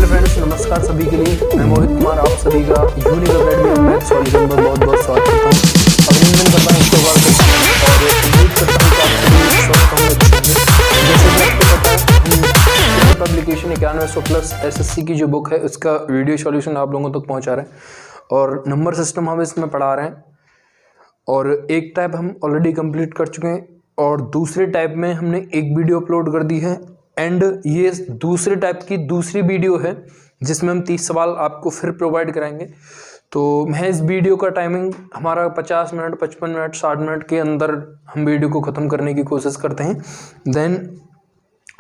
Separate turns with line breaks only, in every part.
Hello friends, नमस्कार सभी के लिए। मैं मोहित कुमार आप सभी का यूनिक अपडेट मैथ सॉल्यूशन पर बहुत बहुत स्वागत करता हूं। अभिनंदन करता हूं इसके बाद और उम्मीद करता हूं कि आप सभी स्वस्थ होंगे, अच्छे होंगे। जैसे कि आपको पता है हम पब्लिकेशन 9100+ एसएससी की जो बुक है उसका वीडियो सॉल्यूशन आप लोगों तक पहुँचा रहे हैं और नंबर सिस्टम हम इसमें पढ़ा रहे हैं। और एक टाइप हम ऑलरेडी कंप्लीट कर चुके हैं और दूसरे टाइप में हमने एक वीडियो अपलोड कर दी है एंड ये दूसरे टाइप की दूसरी वीडियो है जिसमें हम 30 सवाल आपको फिर प्रोवाइड कराएंगे। तो मैं इस वीडियो का टाइमिंग हमारा 50 मिनट, 55 मिनट, 60 मिनट के अंदर हम वीडियो को ख़त्म करने की कोशिश करते हैं। देन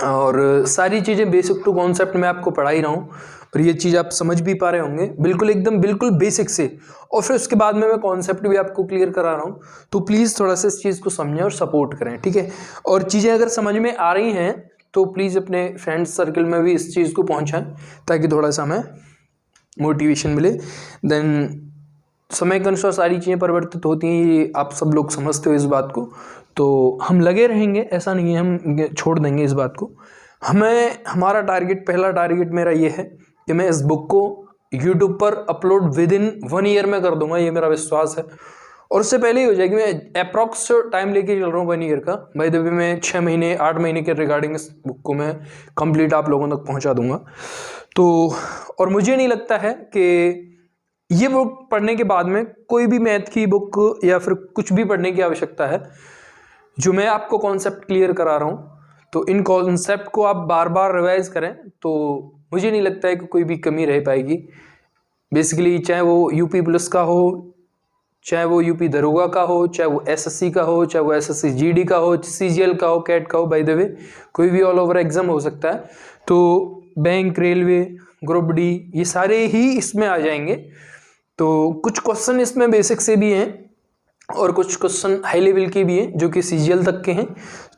और सारी चीज़ें बेसिक टू कॉन्सेप्ट में आपको पढ़ा ही रहा हूँ और ये चीज़ आप समझ भी पा रहे होंगे बिल्कुल बेसिक से। और फिर उसके बाद में मैं कॉन्सेप्ट भी आपको क्लियर करा रहा हूँ, तो प्लीज़ थोड़ा सा इस चीज़ को समझें और सपोर्ट करें, ठीक है। और चीज़ें अगर समझ में आ रही हैं तो प्लीज़ अपने फ्रेंड्स सर्कल में भी इस चीज़ को पहुँचाएं ताकि थोड़ा सा हमें मोटिवेशन मिले। देन समय के अनुसार सारी चीज़ें परिवर्तित होती हैं, ये आप सब लोग समझते हो इस बात को। तो हम लगे रहेंगे, ऐसा नहीं है हम छोड़ देंगे इस बात को। हमारा टारगेट, पहला टारगेट मेरा ये है कि मैं इस बुक को यूट्यूब पर अपलोड विद इन 1 ईयर में कर दूंगा, ये मेरा विश्वास है। और उससे पहले ही हो जाएगी। मैं अप्रॉक्स टाइम लेके चल रहा हूँ 1 ईयर का। बाय द वे मैं 6 महीने 8 महीने के रिगार्डिंग इस बुक को मैं कंप्लीट आप लोगों तक पहुँचा दूंगा। तो और मुझे नहीं लगता है कि ये बुक पढ़ने के बाद में कोई भी मैथ की बुक या फिर कुछ भी पढ़ने की आवश्यकता है। जो मैं आपको कॉन्सेप्ट क्लियर करा रहा हूँ तो इन कॉन्सेप्ट को आप बार बार रिवाइज करें तो मुझे नहीं लगता है कि कोई भी कमी रह पाएगी। बेसिकली चाहे वो यूपी पुलिस का हो, चाहे वो यूपी दरोगा का हो, चाहे वो एसएससी का हो, चाहे वो एसएससी जीडी का हो, सीजीएल का हो, कैट का हो, बाय द वे कोई भी ऑल ओवर एग्जाम हो सकता है। तो बैंक, रेलवे, ग्रुप डी, ये सारे ही इसमें आ जाएंगे। तो कुछ क्वेश्चन इसमें बेसिक से भी हैं और कुछ क्वेश्चन हाई लेवल के भी हैं जो कि सीजीएल तक के हैं।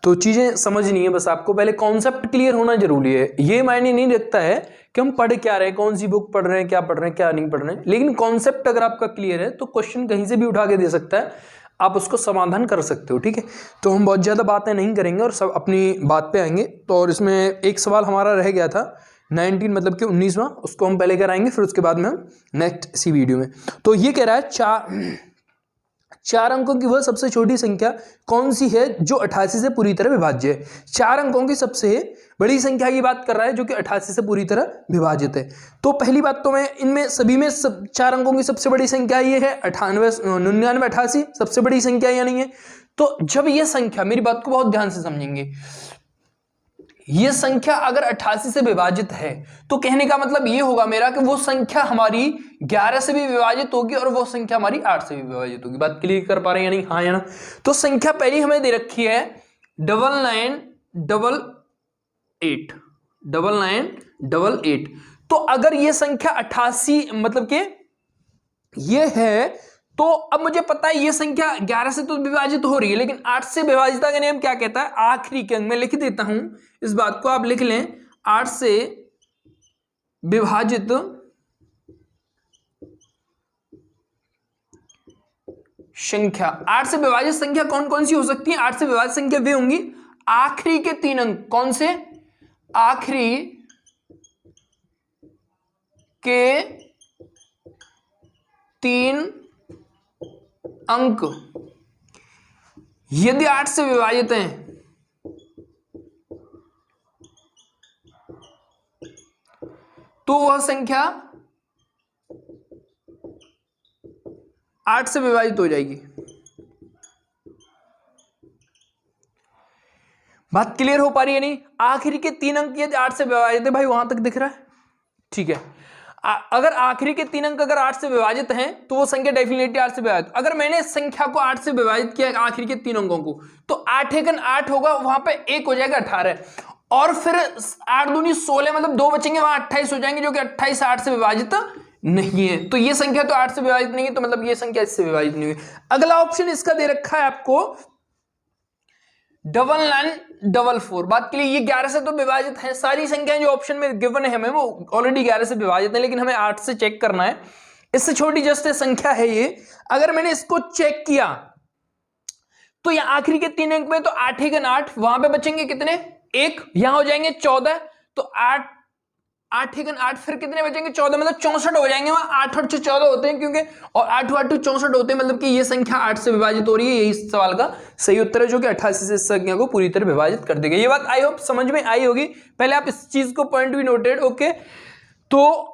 तो चीज़ें समझनी है, बस आपको पहले कॉन्सेप्ट क्लियर होना जरूरी है। ये मायने नहीं रखता है कि हम पढ़ क्या रहे हैं, कौन सी बुक पढ़ रहे हैं, क्या पढ़ रहे हैं, क्या नहीं पढ़ रहे हैं, लेकिन कॉन्सेप्ट अगर आपका क्लियर है तो क्वेश्चन कहीं से भी उठा के दे सकता है, आप उसको समाधान कर सकते हो, ठीक है। तो हम बहुत ज़्यादा बातें नहीं करेंगे और सब अपनी बात पे आएंगे। तो और इसमें एक सवाल हमारा रह गया था 19 मतलब कि 19वां, उसको हम पहले कराएंगे फिर उसके बाद में हम नेक्स्ट इसी वीडियो में। तो ये कह रहा है 4 अंकों की वह सबसे छोटी संख्या कौन सी है जो 88 से पूरी तरह विभाज्य है। 4 अंकों की सबसे बड़ी संख्या की बात कर रहा है जो कि 88 से पूरी तरह विभाजित है। तो पहली बात तो मैं इनमें सभी में 4 अंकों की सबसे बड़ी संख्या ये है 98, 99, 88 सबसे बड़ी संख्या या नहीं है। तो जब ये संख्या, मेरी बात को बहुत ध्यान से समझेंगे, ये संख्या अगर 88 से विभाजित है तो कहने का मतलब ये होगा मेरा कि वो संख्या हमारी 11 से भी विभाजित होगी और वो संख्या हमारी 8 से भी विभाजित होगी। बात क्लियर कर पा रहे हैं या नहीं? हाँ या ना? तो संख्या पहली हमें दे रखी है 9988। तो अगर ये संख्या 88 मतलब कि ये है तो अब मुझे पता है ये संख्या 11 से तो विभाजित हो रही है, लेकिन 8 से विभाजित का नियम क्या कहता है? आखिरी के अंक में लिख देता हूं, इस बात को आप लिख लें। 8 से विभाजित संख्या, 8 से विभाजित संख्या कौन कौन सी हो सकती है? 8 से विभाजित संख्या वे होंगी आखिरी के 3 अंक। कौन से? आखिरी के 3 अंक यदि 8 से विभाजित हैं तो वह संख्या 8 से विभाजित हो जाएगी। बात क्लियर हो पा रही है नहीं? आखिरी के 3 अंक यदि 8 से विभाजित है, भाई वहां तक दिख रहा है, ठीक है। अगर आखिरी के 3 अंक अगर 8 से विभाजित हैं तो वो संख्या डेफिनेटली 8 से विभाजित। अगर मैंने संख्या को 8 से विभाजित किया आखिरी के 3 अंकों को तो 8 एकन 8 होगा, वहां पे 1 हो जाएगा 18 और फिर 8 दूनी 16 मतलब 2 बचेंगे, वहां 28 हो जाएंगे जो कि 28 8 से विभाजित नहीं है। तो ये संख्या तो 8 से विभाजित नहीं है, तो मतलब ये संख्या इससे विभाजित नहीं हुई। अगला ऑप्शन इसका दे रखा है आपको 9944। बात के लिए ये 11 से तो विभाजित है, सारी संख्याएं जो ऑप्शन में गिवन है हमें वो ऑलरेडी 11 से विभाजित है, लेकिन हमें 8 से चेक करना है। इससे छोटी जस्ट संख्या है ये। अगर मैंने इसको चेक किया तो यहां आखिरी के 3 अंक में तो 8 एकन 8, वहां पे बचेंगे कितने? 1, यहां हो जाएंगे 14, तो 8 8 एकन 8, फिर कितने बचेंगे 14, मतलब 64 हो जाएंगे। वहां 8 और 6 14 होते हैं क्योंकि, और 8 8 64 होते हैं, मतलब कि ये संख्या 8 से विभाजित हो रही है। यही इस सवाल का सही उत्तर है, जो कि 88 से इस संख्या को पूरी तरह विभाजित कर देगा। ये बात आई होप समझ में आई होगी। पहले आप इस चीज को पॉइंट भी नोटेड, ओके। तो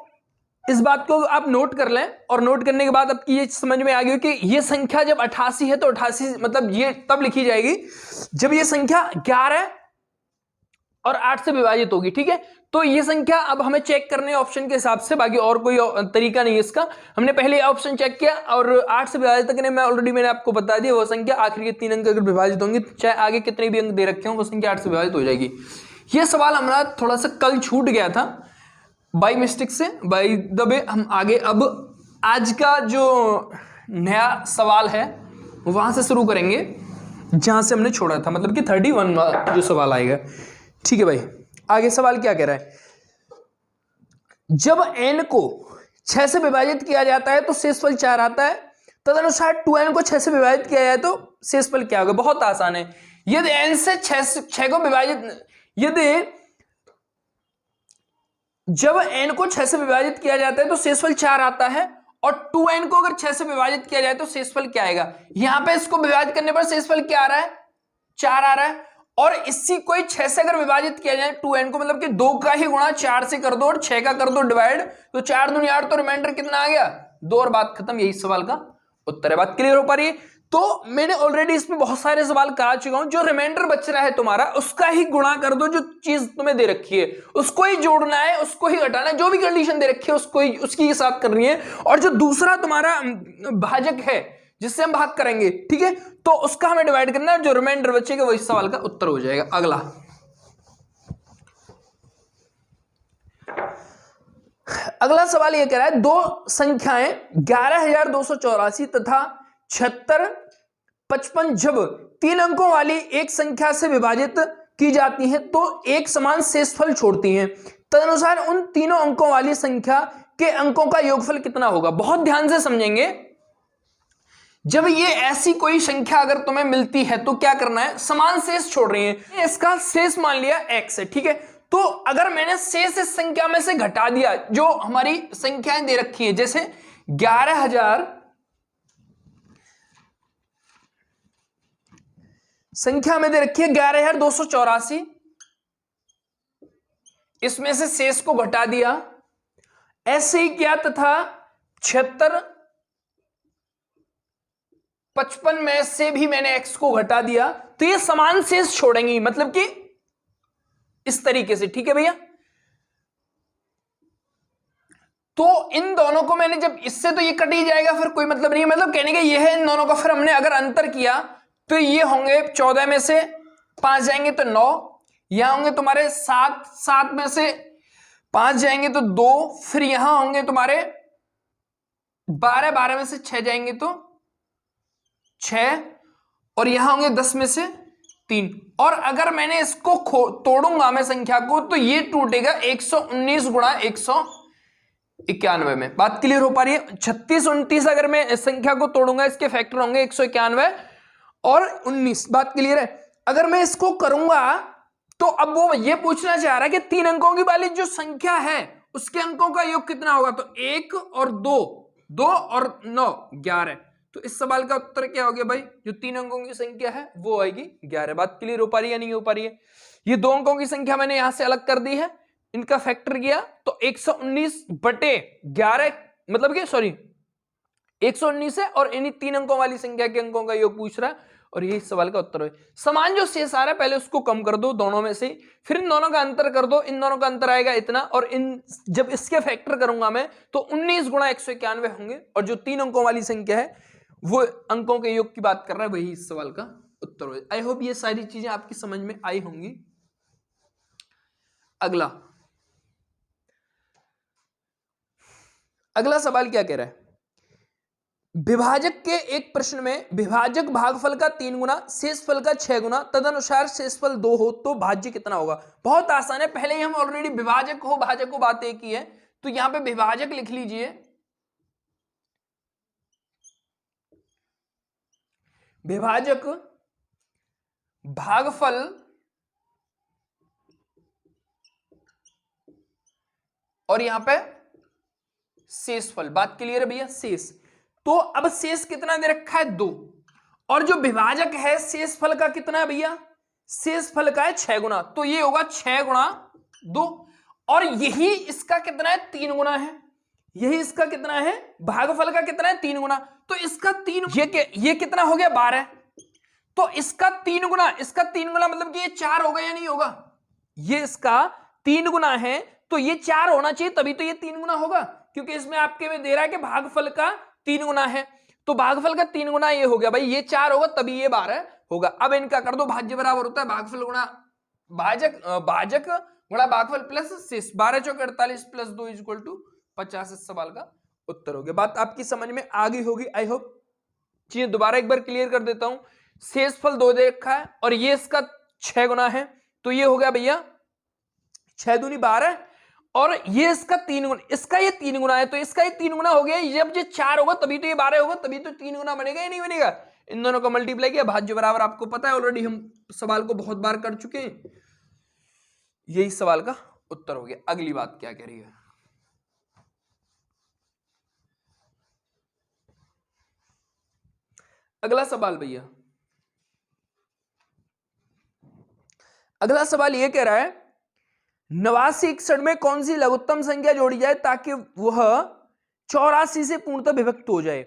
इस बात को आप नोट कर लें, और नोट करने के बाद आपकी ये समझ में आ गई कि ये संख्या जब 88 है तो 88 मतलब ये तब लिखी जाएगी जब ये संख्या 11 और 8 से विभाजित होगी, ठीक है। तो ये संख्या अब हमें चेक करने ऑप्शन के हिसाब से, बाकी और कोई तरीका नहीं है इसका। हमने पहले ऑप्शन चेक किया और 8 से विभाजित करने में ऑलरेडी मैंने आपको बता दिया, वो संख्या आखिर के 3 अंक अगर विभाजित होंगे, चाहे आगे कितने भी अंक दे रखे हों, वो संख्या 8 से विभाजित हो जाएगी। ये सवाल हमारा थोड़ा सा कल छूट गया था बाई मिस्टेक से, बाई द वे। हम आगे अब आज का जो नया सवाल है वहां से शुरू करेंगे जहां से हमने छोड़ा था, मतलब कि 31 जो सवाल आएगा, ठीक है भाई। आगे सवाल क्या कह रहा है, जब n को 6 से विभाजित किया जाता है तो शेषफल 4 आता है, तदनुसार 2n को 6 से विभाजित किया जाए तो शेषफल क्या होगा। बहुत आसान है। यदि n से 6 को विभाजित, यदि जब n को 6 से विभाजित किया जाता है तो शेषफल 4 आता है, और 2n को अगर 6 से विभाजित किया जाए तो शेषफल क्या आएगा। यहां पे इसको विभाजित करने पर शेषफल क्या आ रहा है, 4 आ रहा है। और इसी को 6 से अगर विभाजित किया जाए 2n को, मतलब कि 2 का ही गुणा 4 से कर दो और 6 का कर दो डिवाइड, तो 4 दूनी 8, तो रिमाइंडर कितना आ गया 2, और बात खत्म। यही सवाल का उत्तर है। बात क्लियर हो पा रही है। तो मैंने ऑलरेडी इसमें बहुत सारे सवाल करा चुका हूं। जो रिमाइंडर बच रहा है तुम्हारा, उसका ही गुणा कर दो, जो चीज तुम्हें दे रखी है उसको ही जोड़ना है, उसको ही घटाना है, जो भी कंडीशन दे रखी है उसको ही, उसकी ही साथ करनी है। और जो दूसरा तुम्हारा भाजक है जिससे हम भाग करेंगे, ठीक है, तो उसका हमें डिवाइड करना है। जो रिमाइंडर बचेगा वो इस सवाल का उत्तर हो जाएगा। अगला अगला सवाल ये कह रहा है, दो संख्याएं 11,284 तथा 7655 जब 3 अंकों वाली एक संख्या से विभाजित की जाती हैं तो एक समान शेषफल छोड़ती हैं, तदनुसार उन तीनों अंकों वाली संख्या के अंकों का योगफल कितना होगा। बहुत ध्यान से समझेंगे। जब ये ऐसी कोई संख्या अगर तुम्हें मिलती है तो क्या करना है, समान शेष छोड़ रही है। इसका शेष मान लिया x है, ठीक है। तो अगर मैंने शेष इस संख्या में से घटा दिया, जो हमारी संख्याएं दे रखी है, जैसे 11,000 संख्या में दे रखी है 11,284, इसमें से शेष को घटा दिया, ऐसे ही किया, तथा 7655 में से भी मैंने x को घटा दिया, तो ये समान शेष छोड़ेंगी, मतलब कि इस तरीके से, ठीक है भैया। तो इन दोनों को मैंने जब, इससे तो ये कट ही जाएगा, फिर कोई मतलब नहीं, मतलब कहने का ये है इन दोनों का फिर हमने अगर अंतर किया तो ये होंगे 14 में से 5 जाएंगे तो 9, यहां होंगे तुम्हारे 7, 7 में से 5 जाएंगे तो 2, फिर यहां होंगे तुम्हारे 12, 12 में से 6 जाएंगे तो 6, और यहां होंगे 10 में से 3। और अगर मैंने इसको तोड़ूंगा मैं संख्या को, तो ये टूटेगा 119 गुणा 191 में। बात क्लियर हो पा रही है। 36, 29 अगर मैं इस संख्या को तोड़ूंगा, इसके फैक्टर होंगे 191 और 19। बात क्लियर है। अगर मैं इसको करूंगा तो अब वो ये पूछना चाह रहा है कि 3 अंकों की वाली जो संख्या है उसके अंकों का योग कितना होगा। तो 1 और 2, 2 और 9, 11। तो इस सवाल का उत्तर क्या हो गया भाई, जो 3 अंकों की संख्या है वो आएगी 11। बात क्लियर हो पा रही है या नहीं हो पा रही है। ये 2 अंकों की संख्या मैंने यहां से अलग कर दी है, इनका फैक्टर किया तो 119/11, मतलब कि सॉरी 119 है, और इन्हीं 3 अंकों वाली संख्या के अंकों का योग पूछ रहा है, और यही सवाल का उत्तर है। समान जो शेष आ रहा है पहले उसको कम कर दो दोनों में से, फिर इन दोनों का अंतर कर दो, इन दोनों का अंतर आएगा इतना, और इन जब इसके फैक्टर करूंगा मैं तो 19 गुणा 191 होंगे, और जो 3 अंकों वाली संख्या है वो अंकों के योग की बात कर रहा है, वही इस सवाल का उत्तर हो। आई होप ये सारी चीजें आपकी समझ में आई होंगी। अगला सवाल क्या कह रहा है, विभाजक के एक प्रश्न में विभाजक भागफल का 3 गुना, शेषफल का 6 गुना, तदनुसार शेषफल 2 हो तो भाज्य कितना होगा। बहुत आसान है, पहले ही हम ऑलरेडी विभाजक हो भाजक को बातें की है, तो यहां पे विभाजक लिख लीजिए। विभाजक भागफल और यहां पे शेषफल। बात क्लियर है भैया? शेष। तो अब शेष कितना दे रखा है? 2। और जो विभाजक है शेषफल का कितना है भैया? शेषफल का है 6 गुना, तो ये होगा 6 गुणा 2। और यही इसका कितना है? 3 गुना है। यही इसका कितना है? भागफल का कितना है? 3 गुना। तो इसका 3, ये कितना हो गया? 12। तो इसका 3 गुना, इसका 3 गुना मतलब कि ये 4 होगा या नहीं होगा? ये इसका 3 गुना है, तो ये 4 होना चाहिए, तभी तो ये 3 गुना होगा, क्योंकि इसमें आपके में दे रहा है कि भागफल का 3 गुना है। तो भागफल का 3 गुना ये हो गया भाई, ये 4 होगा तभी ये 12 होगा। अब इनका कर दो, भाज्य बराबर होता है भागफल गुणा भाजक, भाजक गुणा भागफल प्लस शेष। 12 चौक 48 प्लस 2 इक्वल टू 50। इस सवाल का उत्तर हो गया। बात आपकी समझ में आ गई होगी, आई होप। चलिए दोबारा एक बार क्लियर कर देता हूं। शेषफल 2 दे रखा है और ये इसका 6 गुना है, तो ये हो गया भैया 6 दूनी 12, और ये इसका 3 गुना, इसका ये 3 गुना है, तो इसका ये 3 गुना हो गया। जब ये 4 होगा तभी तो ये 12 होगा, तभी तो 3 गुना बनेगा या नहीं बनेगा? इन दोनों का मल्टीप्लाई किया, भाज्य बराबर आपको पता है ऑलरेडी, हम सवाल को बहुत बार कर चुके हैं। यही सवाल का उत्तर हो गया। अगली बात क्या कह रही है? अगला सवाल भैया, अगला सवाल ये कह रहा है 89-61 में कौन सी लघुत्तम संख्या जोड़ी जाए ताकि वह 84 से पूर्णतः विभक्त हो जाए?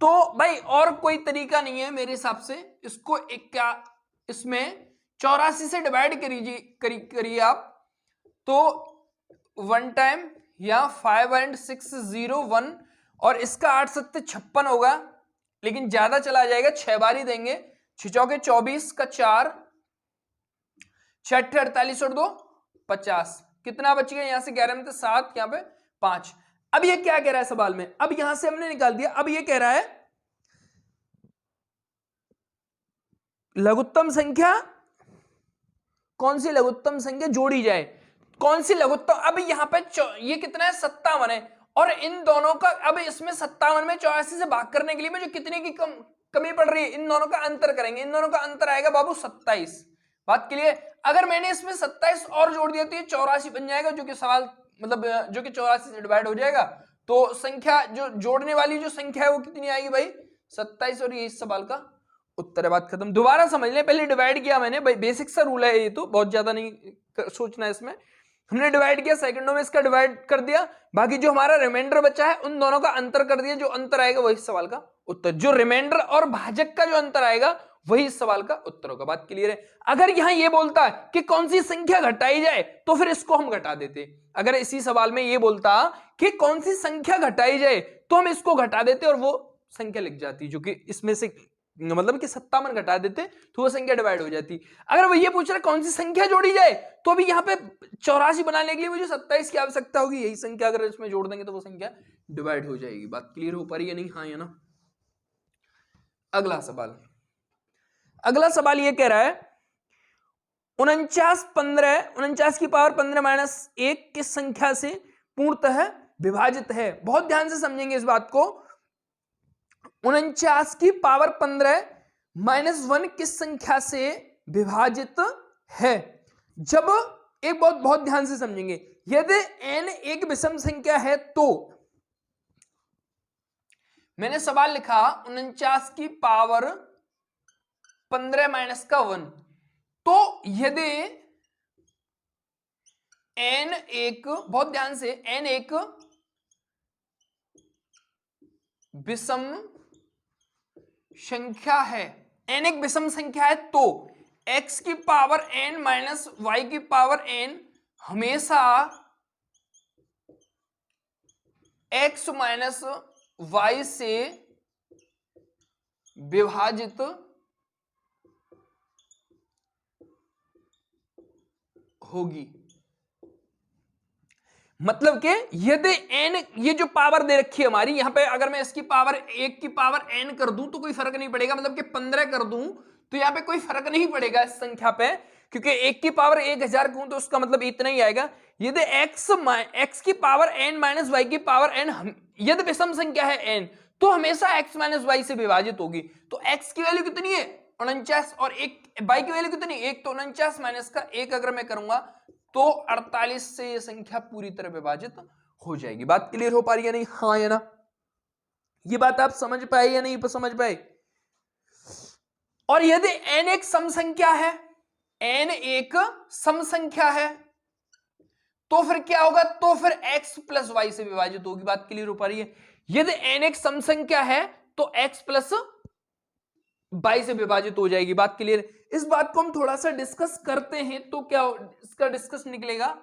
तो भाई और कोई तरीका नहीं है मेरे हिसाब से, इसको एक क्या इसमें 84 से डिवाइड करिए आप, तो 1 टाइम या 5 and 6 0 1, और इसका 8 7 56 होगा, लेकिन ज्यादा चला जाएगा, 6 बार ही देंगे। 6 चौके 24 का 4, 6 48 और 2 50। कितना बच गया? यहां से 11 में 7, यहां पे 5। अब ये क्या कह रहा है सवाल में? अब यहां से हमने निकाल दिया। अब ये कह रहा है लघुत्तम संख्या, कौन सी लघुत्तम संख्या जोड़ी जाए? कौन सी लघुत्तम? अब यहां पे ये कितना है? 57 है, और इन दोनों का अब इसमें 57 में 84 से भाग करने के लिए मुझे कितने की कमी पड़ रही है? इन दोनों का अंतर करेंगे, इन दोनों का अंतर आएगा बाबू 27। बात क्लियर? अगर मैंने इसमें 27 और जोड़ दिया तो ये 84 बन जाएगा, जो कि सवाल मतलब जो कि 84 से डिवाइड हो जाएगा। तो संख्या जो जोड़ने वाली जो संख्या है वो कितनी आएगी भाई? 27, और ये इस सवाल का उत्तर है। बात खत्म। दोबारा समझ लें, पहले डिवाइड किया मैंने, बेसिक सा रूल है ये, तो बहुत ज्यादा नहीं सोचना है इसमें। हमने डिवाइड किया, सेकंडों में इसका डिवाइड कर दिया, बाकी जो हमारा रिमाइंडर बचा है उन दोनों का अंतर कर दिया, जो अंतर आएगा वही सवाल का उत्तर। जो रिमाइंडर और भाजक का जो अंतर आएगा वही इस सवाल का उत्तर होगा। बात क्लियर है? अगर यहां ये बोलता कि कौन सी संख्या घटाई जाए तो फिर इसको हम घटा देते। अगर इसी सवाल में ये बोलता कि कौन सी संख्या घटाई जाए तो हम इसको घटा देते और वो संख्या लिख जाती, जो कि इसमें से मतलब कि 57 घटा देते तो वो संख्या डिवाइड हो जाती। अगर वो ये पूछ रहा है कौन सी संख्या जोड़ी जाए, तो अभी यहाँ पे 84 बनाने के लिए मुझे 27 की आवश्यकता होगी। यही संख्या अगर इसमें जोड़ देंगे तो वो संख्या डिवाइड हो जाएगी। बात क्लियर हो पा रही है नहीं? हाँ या ना? अगला सवाल, अगला सवाल ये कह रहा है 49 की पावर 15 - 1 किस संख्या से पूर्णतः विभाजित है? बहुत ध्यान से समझेंगे इस बात को। 49 की पावर 15 - 1 किस संख्या से विभाजित है? जब एक बहुत ध्यान से समझेंगे, यदि n एक विषम संख्या है तो मैंने सवाल लिखा 49 की पावर 15 - 1, तो यदि n एक, बहुत ध्यान से, n एक विषम संख्या है, n एक विषम संख्या है, तो x की पावर n माइनस y की पावर n हमेशा x माइनस y से विभाजित होगी। मतलब कि यदि n, ये जो पावर दे रखी है हमारी यहां पे, अगर मैं इसकी पावर 1 की पावर n कर दूं तो कोई फर्क नहीं पड़ेगा, मतलब कि 15 कर दूं तो यहां पे कोई फर्क नहीं पड़ेगा इस संख्या पे, क्योंकि 1 की पावर 1000 कहूं तो उसका मतलब इतना ही आएगा। यदि x की पावर n माइनस y की पावर n यदि विषम संख्या है n, तो हमेशा x माइनस y से विभाजित होगी। तो x की वैल्यू कितनी है? 49, और y की वैल्यू कितनी? 1, तो 49 माइनस का 1 अगर मैं करूंगा तो 48 से ये संख्या पूरी तरह विभाजित हो जाएगी। बात क्लियर हो पा रही है नहीं, हाँ या ना? ये बात आप समझ पाए या नहीं समझ पाए? और यदि n एक सम संख्या है, n एक सम संख्या है, तो फिर क्या होगा? तो फिर x प्लस वाई से विभाजित होगी। बात क्लियर हो पा रही है? यदि n एक सम संख्या है तो x प्लस वाई से विभाजित हो जाएगी। बात क्लियर? इस बात को हम थोड़ा सा डिस्कस करते हैं तो क्या इसका डिस्कस निकलेगा,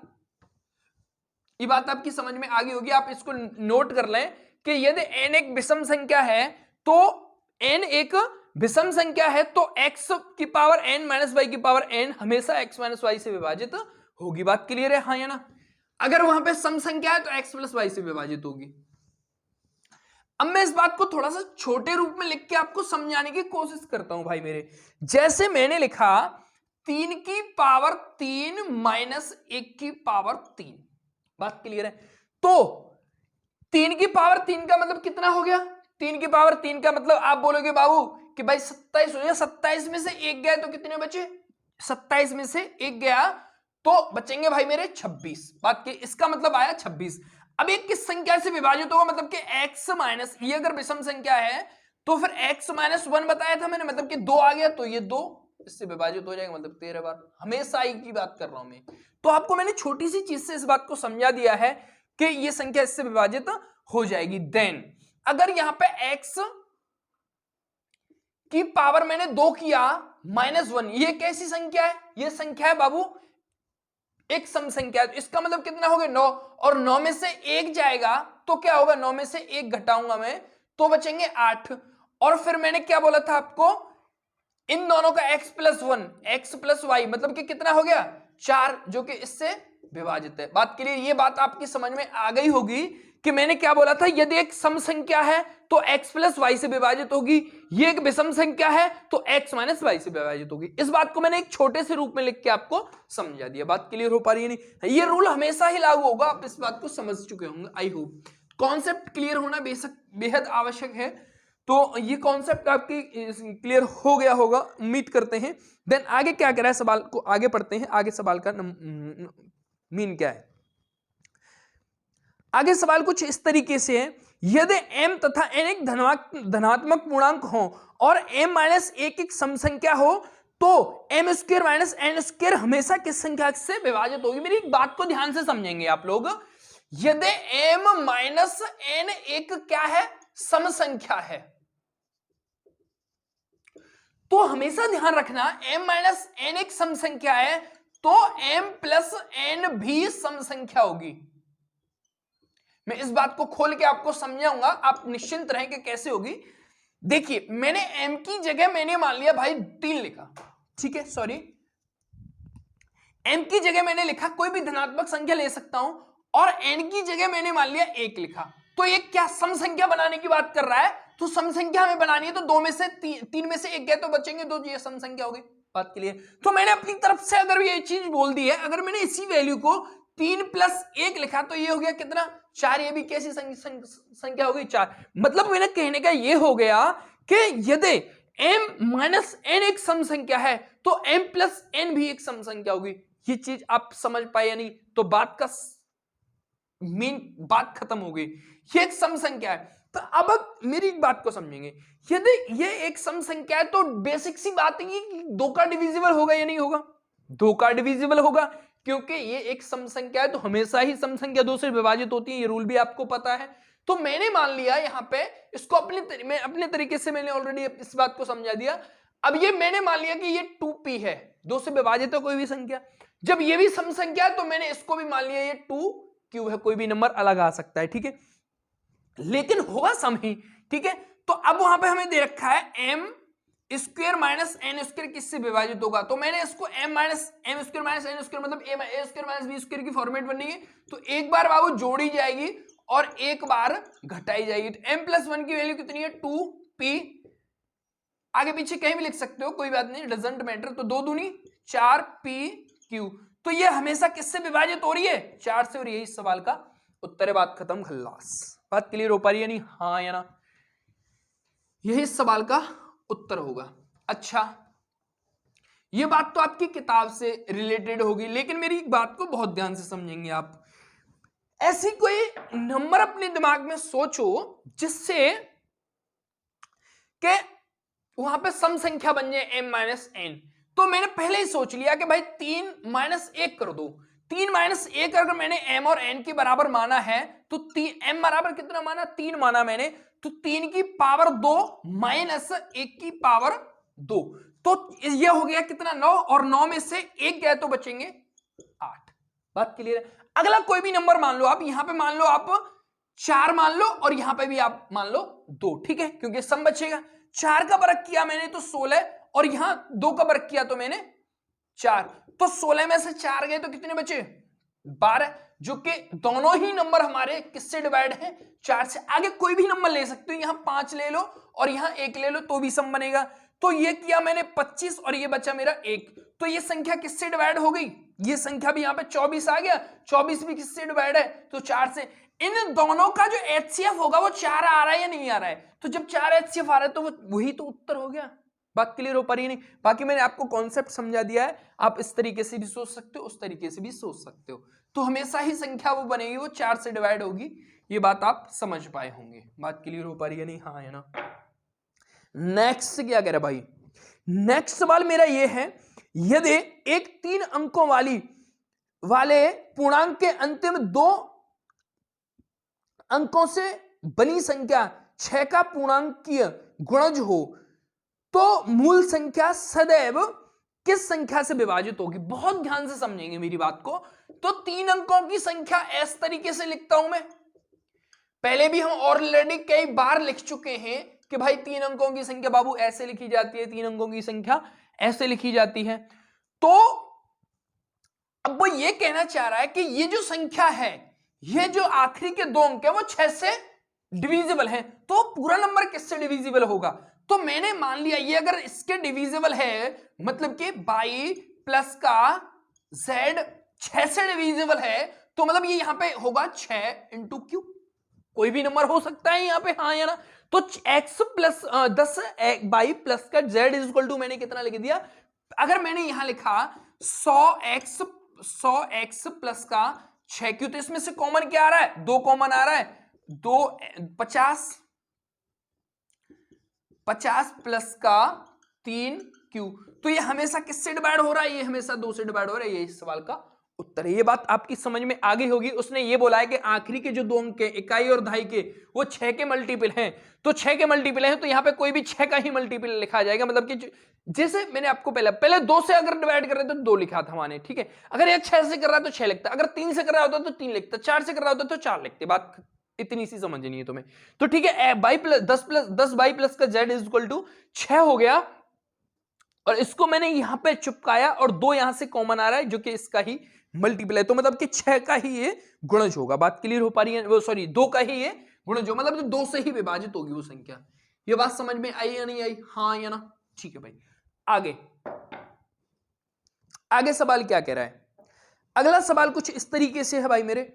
ये बात आपकी समझ में आ गई होगी। आप इसको नोट कर लें कि यदि n एक विषम संख्या है तो n एक विषम संख्या है तो x की पावर n माइनस वाई की पावर n हमेशा x माइनस वाई से विभाजित होगी। बात क्लियर है, हाँ या ना? अगर वहां पे सम संख्या है तो x प्लस वाई से विभाजित होगी। अब मैं इस बात को थोड़ा सा छोटे रूप में लिख के आपको समझाने की कोशिश करता हूं भाई मेरे। जैसे मैंने लिखा 3 की पावर 3 माइनस 1 की पावर 3। बात क्लियर है? तो 3 की पावर 3 का मतलब कितना हो गया? 3 की पावर 3 का मतलब आप बोलोगे बाबू कि भाई 27 हो गया, 27 में से 1 गया तो कितने बचे? 27 में से 1 गया तो बचेंगे भाई मेरे 26। बात की इसका मतलब आया 26। अब एक किस संख्या से विभाजित होगा? मतलब कि x माइनस, ये अगर विषम संख्या है तो फिर x माइनस 1 बताया था मैंने, मतलब कि 2 आ गया तो ये 2 इससे विभाजित हो जाएगा, मतलब 13 बार। हमेशा ही की बात कर रहा हूं मैं, तो आपको मैंने छोटी सी चीज से इस बात को समझा दिया है कि ये संख्या इससे विभाजित हो जाएगी। देन अगर यहां पे x की पावर मैंने 2 किया माइनस 1, ये कैसी संख्या है? ये संख्या है बाबू एक सम संख्या है, तो इसका मतलब कितना हो गया? 9, और 9 में से 1 जाएगा तो क्या होगा? 9 में से 1 घटाऊंगा मैं तो बचेंगे 8। और फिर मैंने क्या बोला था आपको? इन दोनों का x plus 1 x plus y मतलब कि कितना हो गया? 4, जो कि इससे विभाजित है। बात के लिए ये बात आपकी समझ में आ गई होगी कि मैंने क्या बोला था? यदि एक सम संख्या है तो x प्लस वाई से विभाजित होगी, ये एक विषम संख्या है तो x माइनस वाई से विभाजित होगी। इस बात को मैंने एक छोटे से रूप में लिख के आपको समझा दिया। बात क्लियर हो पा रही है नहीं? ये रूल हमेशा ही लागू होगा, आप इस बात को समझ चुके होंगे। आई होप कॉन्सेप्ट क्लियर होना बेहद आवश्यक है। तो ये कॉन्सेप्ट आपकी क्लियर हो गया होगा, उम्मीद करते हैं। देन आगे क्या कह रहा है, सवाल को आगे पढ़ते हैं। आगे सवाल का मीन क्या है? आगे सवाल कुछ इस तरीके से है, यदि m तथा n एक धनात्मक पूर्णांक हो और m माइनस 1 एक सम संख्या हो तो m square minus n square हमेशा किस संख्या से विभाजित होगी? मेरी एक बात को ध्यान से समझेंगे आप लोग। यदि m माइनस n एक क्या है? सम संख्या है, तो हमेशा ध्यान रखना m माइनस n एक सम संख्या है तो m प्लस n भी सम संख्या होगी। मैं इस बात को खोल के आपको समझाऊंगा, आप निश्चिंत रहें कि कैसे होगी। देखिए मैंने m की जगह मैंने मान लिया भाई 3 लिखा, ठीक है, सॉरी m की जगह मैंने लिखा कोई भी धनात्मक संख्या ले सकता हूं, और n की जगह मैंने मान लिया 1 लिखा। तो ये क्या सम संख्या बनाने की बात कर रहा है? तो सम संख्या हमें बनानी है तो 2 में से 3 में से 1 गए तो बचेंगे 2, ये सम संख्या हो गई। बात के लिए तो मैंने अपनी तरफ से अगर ये चीज बोल दी है, अगर मैंने इसी वैल्यू को 3 प्लस 1 लिखा तो ये हो गया कितना? 4। ये भी कैसी संख्या हो गई? 4। मतलब मेरे कहने का ये हो गया कि यदि m माइनस n एक सम संख्या है तो m प्लस n भी एक सम संख्या होगी। ये चीज आप समझ पाए या नहीं? तो बात खत्म हो गई। ये एक सम संख्या है। तो अब मेरी बात को समझेंगे, यदि ये एक सम संख्या है तो बेसिक सी बात है कि 2 का डिविजिबल होगा या नहीं होगा? 2 का डिविजिबल होगा, क्योंकि ये एक सम संख्या है तो हमेशा ही सम संख्या 2 से विभाजित होती है, ये रूल भी आपको पता है। तो मैंने मान लिया यहां पे इसको अपने तरीके से मैंने ऑलरेडी इस बात को समझा दिया। अब ये मैंने मान लिया कि ये 2p है, 2 से विभाजित है कोई भी संख्या। जब ये भी सम संख्या है तो मैंने इसको भी मान लिया ये 2q है, कोई भी नंबर अलग आ सकता है, ठीक है, लेकिन होगा सम ही, ठीक है। तो अब वहां पे हमें दे रखा है m square minus n square किससे विभाजित होगा? तो मैंने इसको m square minus n square मतलब a square minus b square की फॉर्मेट बनेगी। तो एक बार बाबू जोड़ी जाएगी और एक बार घटाई जाएगी। तो m प्लस 1 की वैल्यू कितनी है? 2p। आगे पीछे कहीं भी लिख सकते हो, कोई बात नहीं, डजंट मैटर। तो 2 दूनी 4pq। तो ये हमेशा किससे विभाजित हो रही है? 4 से, और यही सवाल का उत्तर है। बात खत्म, खल्लास। बात क्लियर हो पा रही है नहीं? हाँ या ना? यही सवाल का उत्तर होगा। अच्छा, ये बात तो आपकी किताब से रिलेटेड होगी, लेकिन मेरी एक बात को बहुत ध्यान से समझेंगे आप। ऐसी कोई नंबर अपने दिमाग में सोचो जिससे कि वहां पे सम संख्या बन जाए m माइनस एन। तो मैंने पहले ही सोच लिया कि भाई 3 माइनस 1 कर दो। 3 माइनस 1 अगर मैंने m और n के बराबर माना है तो m बराबर कितना माना, 3 माना मैंने, तो 3 की पावर 2 माइनस 1 की पावर 2, तो ये हो गया कितना 9, और 9 में से 1 गया तो बचेंगे 8। बात क्लियर है। अगला कोई भी नंबर मान लो आप, यहां पे मान लो आप 4 मान लो और यहां पे भी आप मान लो 2, ठीक है, क्योंकि सम बचेगा। 4 का वर्ग किया मैंने तो 16, और यहां 2 का वर्ग किया तो मैंने 4, तो 16 में से 4 गए तो कितने बचे 12, जो कि दोनों ही नंबर हमारे किससे डिवाइड है 4 से। आगे कोई भी नंबर ले सकते हो, यहां 5 ले लो और यहां 1 ले लो तो भी सम बनेगा। तो ये किया मैंने 25 और ये बचा मेरा 1, तो ये संख्या किससे डिवाइड हो गई, ये संख्या भी यहां पे 24 आ गया, 24 भी किससे डिवाइड है तो 4 से। इन दोनों का जो एचसीएफ होगा वो 4 आ रहा है या नहीं आ रहा है, तो जब 4 एचसीएफ आ रहा है तो वही तो उत्तर हो गया। बात क्लियर हो पा रही है नहीं? बाकी मैंने आपको कॉन्सेप्ट समझा दिया है, आप इस तरीके से भी सोच सकते हो, उस तरीके से भी सोच सकते हो, तो हमेशा ही संख्या वो बनेगी वो 4 से डिवाइड होगी। ये बात आप समझ पाए होंगे। बात क्लियर हो पा रही है नहीं? हाँ है ना। नेक्स्ट क्या कह रहा भाई, नेक्स्ट सवाल मेरा ये है, यदि एक 3 अंकों वाले पूर्णांक के अंतिम 2 अंकों से बनी संख्या 6 का पूर्णांकीय गुणज हो तो मूल संख्या सदैव किस संख्या से विभाजित होगी। बहुत ध्यान से समझेंगे मेरी बात को। तो 3 अंकों की संख्या इस तरीके से लिखता हूं मैं, पहले भी हम ऑलरेडी कई बार लिख चुके हैं कि भाई 3 अंकों की संख्या बाबू ऐसे लिखी जाती है, 3 अंकों की संख्या ऐसे लिखी जाती है। तो अब वो ये कहना चाह रहा है कि ये जो संख्या है, ये जो आखिरी के 2 अंक है वो 6 से डिविजिबल है, तो पूरा नंबर किससे डिविजिबल होगा। तो मैंने मान लिया ये अगर इसके डिविजिबल है, मतलब कि बाई प्लस का z 6 से डिविजिबल है, तो मतलब ये यहां पे होगा 6 इंटू क्यू, कोई भी नंबर हो सकता है यहां पे, हाँ या ना। तो x प्लस 10 बाई प्लस का z इज इक्वल टू मैंने कितना लिख दिया, अगर मैंने यहां लिखा 100x प्लस का 6q, तो इसमें से कॉमन क्या आ रहा है, 2 कॉमन आ रहा है, 50 प्लस का 3q, तो ये हमेशा किससे डिवाइड हो रहा है, ये हमेशा 2 से डिवाइड हो रहा है। ये इस सवाल का उत्तर है। ये बात आपकी समझ में आगे होगी। उसने ये बोला है कि आखिरी के जो 2 अंक है, इकाई और दहाई के, वो 6 के मल्टीपल हैं, तो 6 के मल्टीपल हैं, तो यहां पे कोई भी 6 का ही मल्टीपल लिखा जाएगा। मतलब कि जैसे मैंने आपको पहले 2 से अगर डिवाइड कर रहे तो 2 लिखा था मैंने, ठीक है। अगर ये 6 से कर रहा है तो 6 लिखता, अगर 3 से कर रहा होता तो 3 लिखता, 4 से कर रहा होता तो 4 लिखते। बात इतनी सी समझनी है तुम्हें, तो ठीक है। बाई प्लस 10 बाई प्लस का z इज इक्वल टू 6 हो गया, और इसको मैंने यहां पे चिपकाया और 2 यहां से कॉमन आ रहा है जो कि इसका ही मल्टीपल है, तो मतलब कि 6 का ही ये गुणज होगा। बात क्लियर हो पा रही है? वो सॉरी 2 का ही ये गुणज हो, मतलब 2 से ही विभाजित होगी वो संख्या। ये बात समझ में आई या नहीं आई? हाँ या ना? ठीक है भाई। आगे सवाल क्या कह रहा है, अगला सवाल कुछ इस तरीके से है भाई मेरे,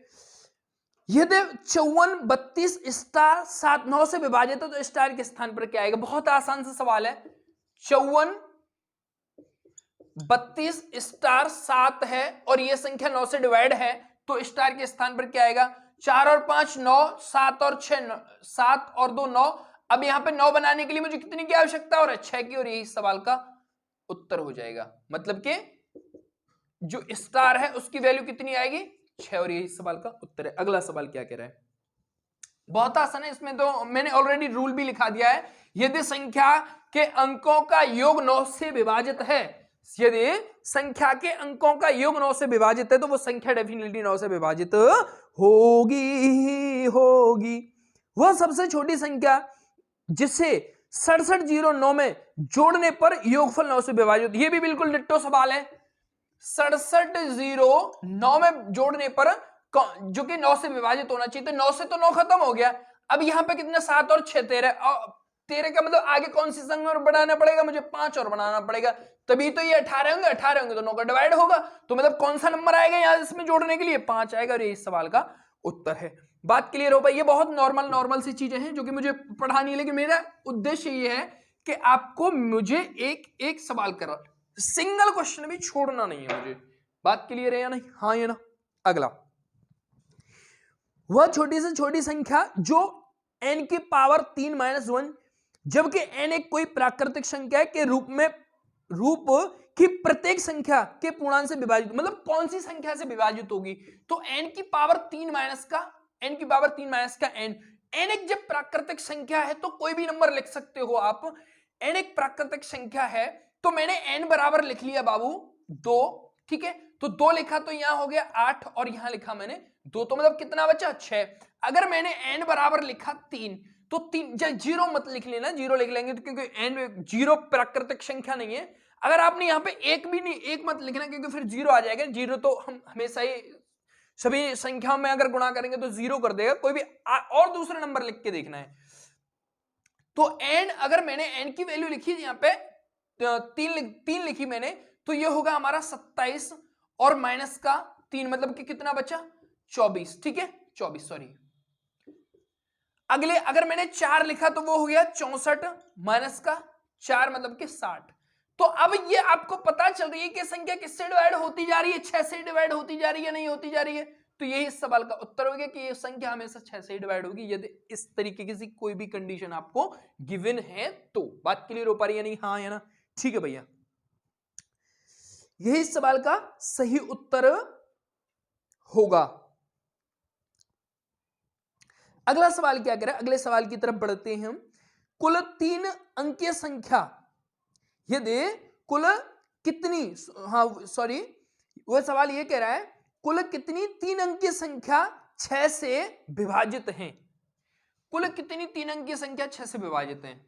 यदि 54 32 स्टार 7 9 से विभाजित है तो स्टार के स्थान पर क्या आएगा। बहुत आसान सा सवाल है, 54 32 स्टार 7 है और ये संख्या 9 से डिवाइड है, तो स्टार के स्थान पर क्या आएगा, 4 और 5 9, 7 और 6 7 और 2 9। अब यहां पे 9 बनाने के लिए मुझे कितनी की आवश्यकता और 6 की, और यही सवाल का उत्तर हो जाएगा। मतलब कि जो स्टार है उसकी वैल्यू कितनी आएगी, 6, और यही सवाल का उत्तर है। अगला सवाल क्या कह रहा है, बहुत आसान है, इसमें तो मैंने ऑलरेडी रूल भी लिखा दिया है। यदि संख्या के अंकों का योग 9 से विभाजित है, यदि संख्या के अंकों का योग 9 से विभाजित है तो वो संख्या डेफिनेटली 9 से विभाजित होगी। वह सबसे छोटी संख्या जिसे 67 0 9 में जोड़ने पर योगफल 9 से विभाजित, ये भी बिल्कुल डिट्टो सवाल है। 67 0 9 में जोड़ने पर जो कि 9 से विभाजित होना चाहिए, तो 9 से तो 9 खत्म हो गया। अब यहां पे कितने 7 और 6 13 का मतलब आगे कौन सी संख्या और बनाना पड़ेगा, मुझे 5 और बनाना पड़ेगा, तभी तो ये 18 होंगे, 18 होंगे तो 9 का डिवाइड होगा, तो मतलब कौन सा नंबर आएगा यहां इसमें जोड़ने के लिए, 5 आएगा, और ये इस सवाल का उत्तर है। बात क्लियर हो पाई? ये बहुत नॉर्मल सी चीजें हैं जो कि मुझे पढ़ानी है, लेकिन मेरा उद्देश्य ये है कि आपको मुझे एक सवाल करा, सिंगल क्वेश्चन भी छोड़ना नहीं है मुझे। बात क्लियर है या नहीं? हाँ या ना? अगला वह छोटी से छोटी संख्या जो n की पावर 3 माइनस 1, जबकि n एक कोई प्राकृतिक संख्या के रूप की प्रत्येक संख्या के पूर्णांक से विभाजित, मतलब कौन सी संख्या से विभाजित होगी, तो n की पावर 3 माइनस का n एक जब प्राकृतिक संख्या है तो कोई भी नंबर लिख सकते हो आप। n एक प्राकृतिक संख्या है तो मैंने n बराबर लिख लिया बाबू 2, ठीक है, तो 2 लिखा तो यहां हो गया 8 और यहां लिखा मैंने 2, तो मतलब कितना बचा 6। अगर मैंने n बराबर लिखा 3 तो 3 जीरो मत लिख लेना, जीरो लिख लेंगे तो क्योंकि n जीरो प्राकृतिक संख्या नहीं है। अगर आपने यहाँ पे एक भी नहीं, एक मत लिखना क्योंकि फिर जीरो आ जाएगा, जीरो तो हम हमेशा ही सभी संख्याओं में अगर गुणा करेंगे तो जीरो कर देगा, कोई भी और दूसरा नंबर लिख के देखना है। तो n अगर मैंने n की वैल्यू लिखी यहाँ पे 3 लिखी मैंने, तो ये होगा हमारा 27 और माइनस का 3 मतलब कि कितना बचा 24, ठीक है 24 सॉरी। अगले अगर मैंने 4 लिखा तो वो हो गया 64 माइनस का 4 मतलब कि 60। तो अब ये आपको पता चल रही है कि संख्या किससे डिवाइड होती जा रही है, 6 से डिवाइड होती जा रही है, नहीं होती जा रही है। तो यही इस सवाल का उत्तर हो गया कि ये संख्या हमेशा 6 से डिवाइड होगी यदि इस तरीके की कोई भी कंडीशन आपको गिवन है तो। बात क्लियर हो पा रही है नहीं, हाँ या ना, ठीक है भैया, यही इस सवाल का सही उत्तर होगा। अगला सवाल क्या कह रहा है, अगले सवाल की तरफ बढ़ते हैं हम। कुल 3 अंकीय संख्या यदि कुल कितनी, हाँ सॉरी वह सवाल ये कह रहा है कुल कितनी 3 अंकीय संख्या 6 से विभाजित हैं, कुल कितनी 3 अंकीय संख्या 6 से विभाजित हैं।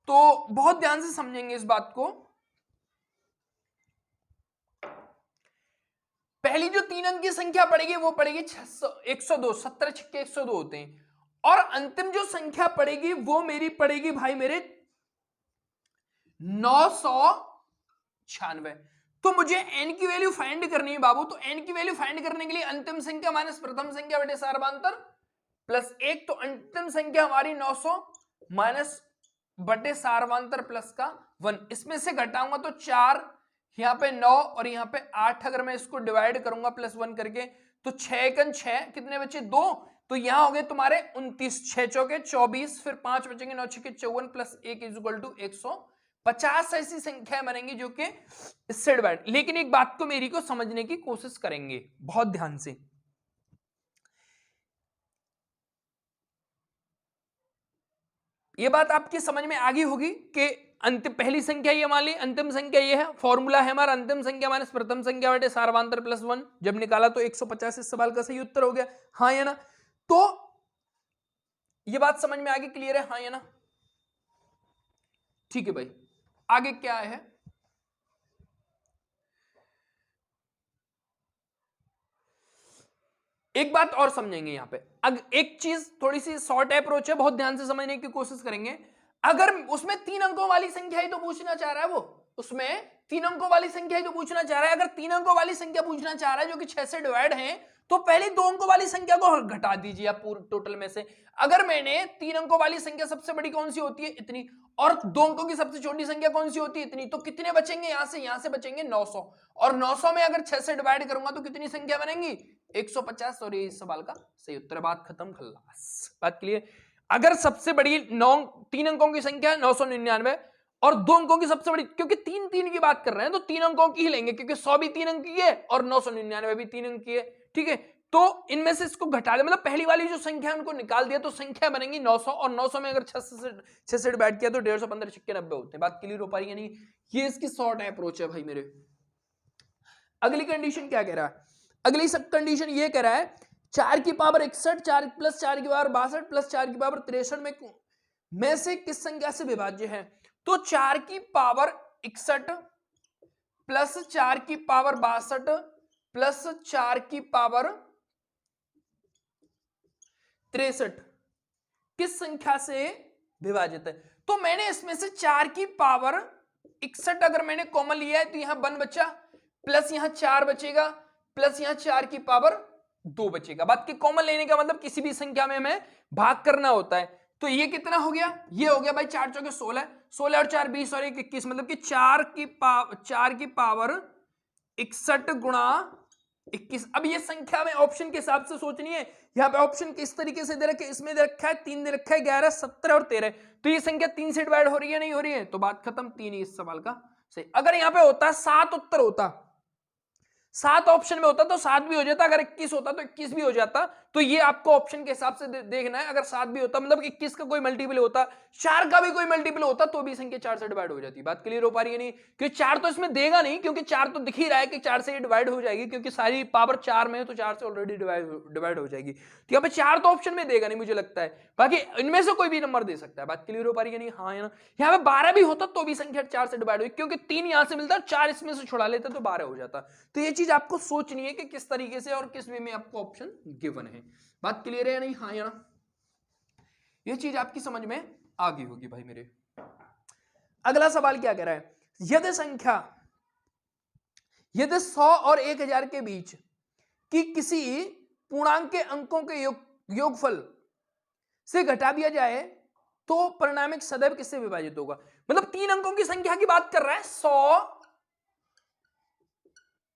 तो बहुत ध्यान से समझेंगे इस बात को। पहली जो 3 अंकीय संख्या पड़ेगी वो पड़ेगी 102, 17 छक्के 102 होते हैं, और अंतिम जो संख्या पड़ेगी वो मेरी पड़ेगी भाई मेरे 996। तो मुझे n की वैल्यू फाइंड करनी है बाबू, तो n की वैल्यू फाइंड करने के लिए अंतिम संख्या माइनस प्रथम संख्या बटे सार्वधातुक प्लस 1, तो अंतिम संख्या हमारी 900 माइनस बटे सार्वधातुक प्लस का 1, इसमें से घटाऊंगा तो 4, यहां पे 9 और यहां पे 8, अगर मैं इसको डिवाइड करूंगा प्लस 1 करके तो 6 6 कितने बचे 2, तो यहां हो गए तुम्हारे 29, 6 चौके 24, फिर 5 बचेंगे 9 छक्के 54 प्लस 1 इज इक्वल टू 150 ऐसी संख्याएं बनेंगी जो कि इससे डिवाइड। लेकिन एक बात को मेरी को समझने की कोशिश करेंगे बहुत ध्यान से। ये बात आपकी समझ में आ गई होगी कि अंतिम पहली संख्या ये मान ली, अंतिम संख्या ये है, फॉर्मूला है हमारा अंतिम संख्या माइनस प्रथम संख्या बटे सार्वधातुक प्लस 1, जब निकाला तो 150 इस सवाल का सही उत्तर हो गया, हाँ या ना। तो ये बात समझ में आ गई, क्लियर है, हाँ या ना, ठीक है भाई। आगे क्या है, एक बात और समझेंगे यहां पे। एक चीज थोड़ी सी शॉर्ट अप्रोच है, बहुत ध्यान से समझने की कोशिश करेंगे। अगर उसमें 3 अंकों वाली संख्या ही तो पूछना चाह रहा है, वो उसमें 3 अंकों वाली संख्या ही तो पूछना चाह रहा है, अगर 3 अंकों वाली संख्या पूछना चाह रहा है जो कि 6 से डिवाइड है, तो पहले 2 अंकों वाली संख्या को घटा दीजिए आप पूरे टोटल में से। अगर मैंने 3 अंकों वाली संख्या सबसे बड़ी कौन सी होती है, इतनी, और 2 अंकों की सबसे छोटी संख्या कौन सी होती है, इतनी, तो कितने बचेंगे यहां से बचेंगे 900, और 900 में अगर 6 से डिवाइड करूंगा तो कितनी संख्या बनेंगी 150, और ये इस सवाल का सही उत्तर। बात खत्म, खल्लास, बात क्लियर। अगर सबसे बड़ी 3 अंकों की संख्या 999 और 2 अंकों की सबसे बड़ी, क्योंकि 3 की बात कर रहे हैं तो 3 अंकों की ही लेंगे, क्योंकि 100 भी 3 अंक की है और 999 भी 3 अंक की है, ठीक है। तो इनमें से इसको घटा दे, मतलब पहली वाली जो संख्या है उनको निकाल दिया तो संख्या बनेगी 900, और 900 में अगर 6 से डिवाइड किया तो 150, 15 छक्के 90 होते हैं। बात क्लियर हो पा रही है नहीं, ये इसकी शॉर्ट अप्रोच है भाई मेरे। अगली कंडीशन क्या कह रहा है, अगली सब कंडीशन ये कह रहा है 4 की पावर 61, 4 प्लस 4 की पावर 62 प्लस 4 की पावर 63 में से किस संख्या से विभाज्य है। तो 4 की पावर 61 प्लस 4 की पावर 62 प्लस 4 की पावर 63 किस संख्या से विभाजित है। तो मैंने इसमें से 4 की पावर 61 अगर मैंने कॉमन लिया है तो यहां 1 बचा, प्लस यहां 4 बचेगा, प्लस यहां 4 की पावर 2 बचेगा। बात की कॉमन लेने का मतलब किसी भी संख्या में हमें भाग करना होता है। तो ये कितना हो गया, ये हो गया भाई 4 चौके 16, 16 और 4 20 और 1 21, मतलब कि 4 की पावर 61 गुणा 21। अब ये संख्या में ऑप्शन के हिसाब से सोचनी है। यहाँ पे ऑप्शन किस तरीके से दे रखा है, इसमें दे रखा है 3 दे रखा है 11, 17 और 13। तो ये संख्या 3 से डिवाइड हो रही है नहीं हो रही है, तो बात खत्म, 3 ही इस सवाल का सही। अगर यहाँ पे होता 7 उत्तर होता, 7 ऑप्शन में होता तो 7 भी हो जाता, अगर 21 होता तो 21 भी हो जाता। तो ये आपको ऑप्शन के हिसाब से देखना है। अगर 7 भी होता मतलब 21 का कोई मल्टीपल होता, 4 का भी कोई मल्टीपल होता, तो भी संख्या 4 से डिवाइड हो जाती। बात क्लियर हो पा रही है नहीं? क्योंकि 4 तो इसमें देगा नहीं, क्योंकि 4 तो दिख ही रहा है कि 4 से डिवाइड हो जाएगी, क्योंकि सारी पावर 4 में है, तो 4 से ऑलरेडी डिवाइड हो जाएगी। तो यहाँ पे 4 तो ऑप्शन में देगा नहीं मुझे लगता है, बाकी इनमें से कोई भी नंबर दे सकता है। बात क्लियर हो पा रही है नहीं? हाँ है ना? यहाँ पे 12 भी होता तो भी संख्या 4 से डिवाइड हुई, क्योंकि 3 यहां से मिलता, 4 इसमें से छुड़ा लेते तो 12 हो जाता। तो ये चीज आपको सोचनी है कि किस तरीके से और किस वे में आपको ऑप्शन गिवन है। बात क्लियर है या नहीं? हाँ या ना? ये चीज आपकी समझ में आ गई होगी भाई मेरे। अगला सवाल क्या कह रहा है, यदि 100 और 1000 के बीच की किसी पूर्णांक के अंकों के योगफल से घटा दिया जाए तो परिणामिक सदैव किससे विभाजित होगा? मतलब 3 अंकों की संख्या की बात कर रहा है, 100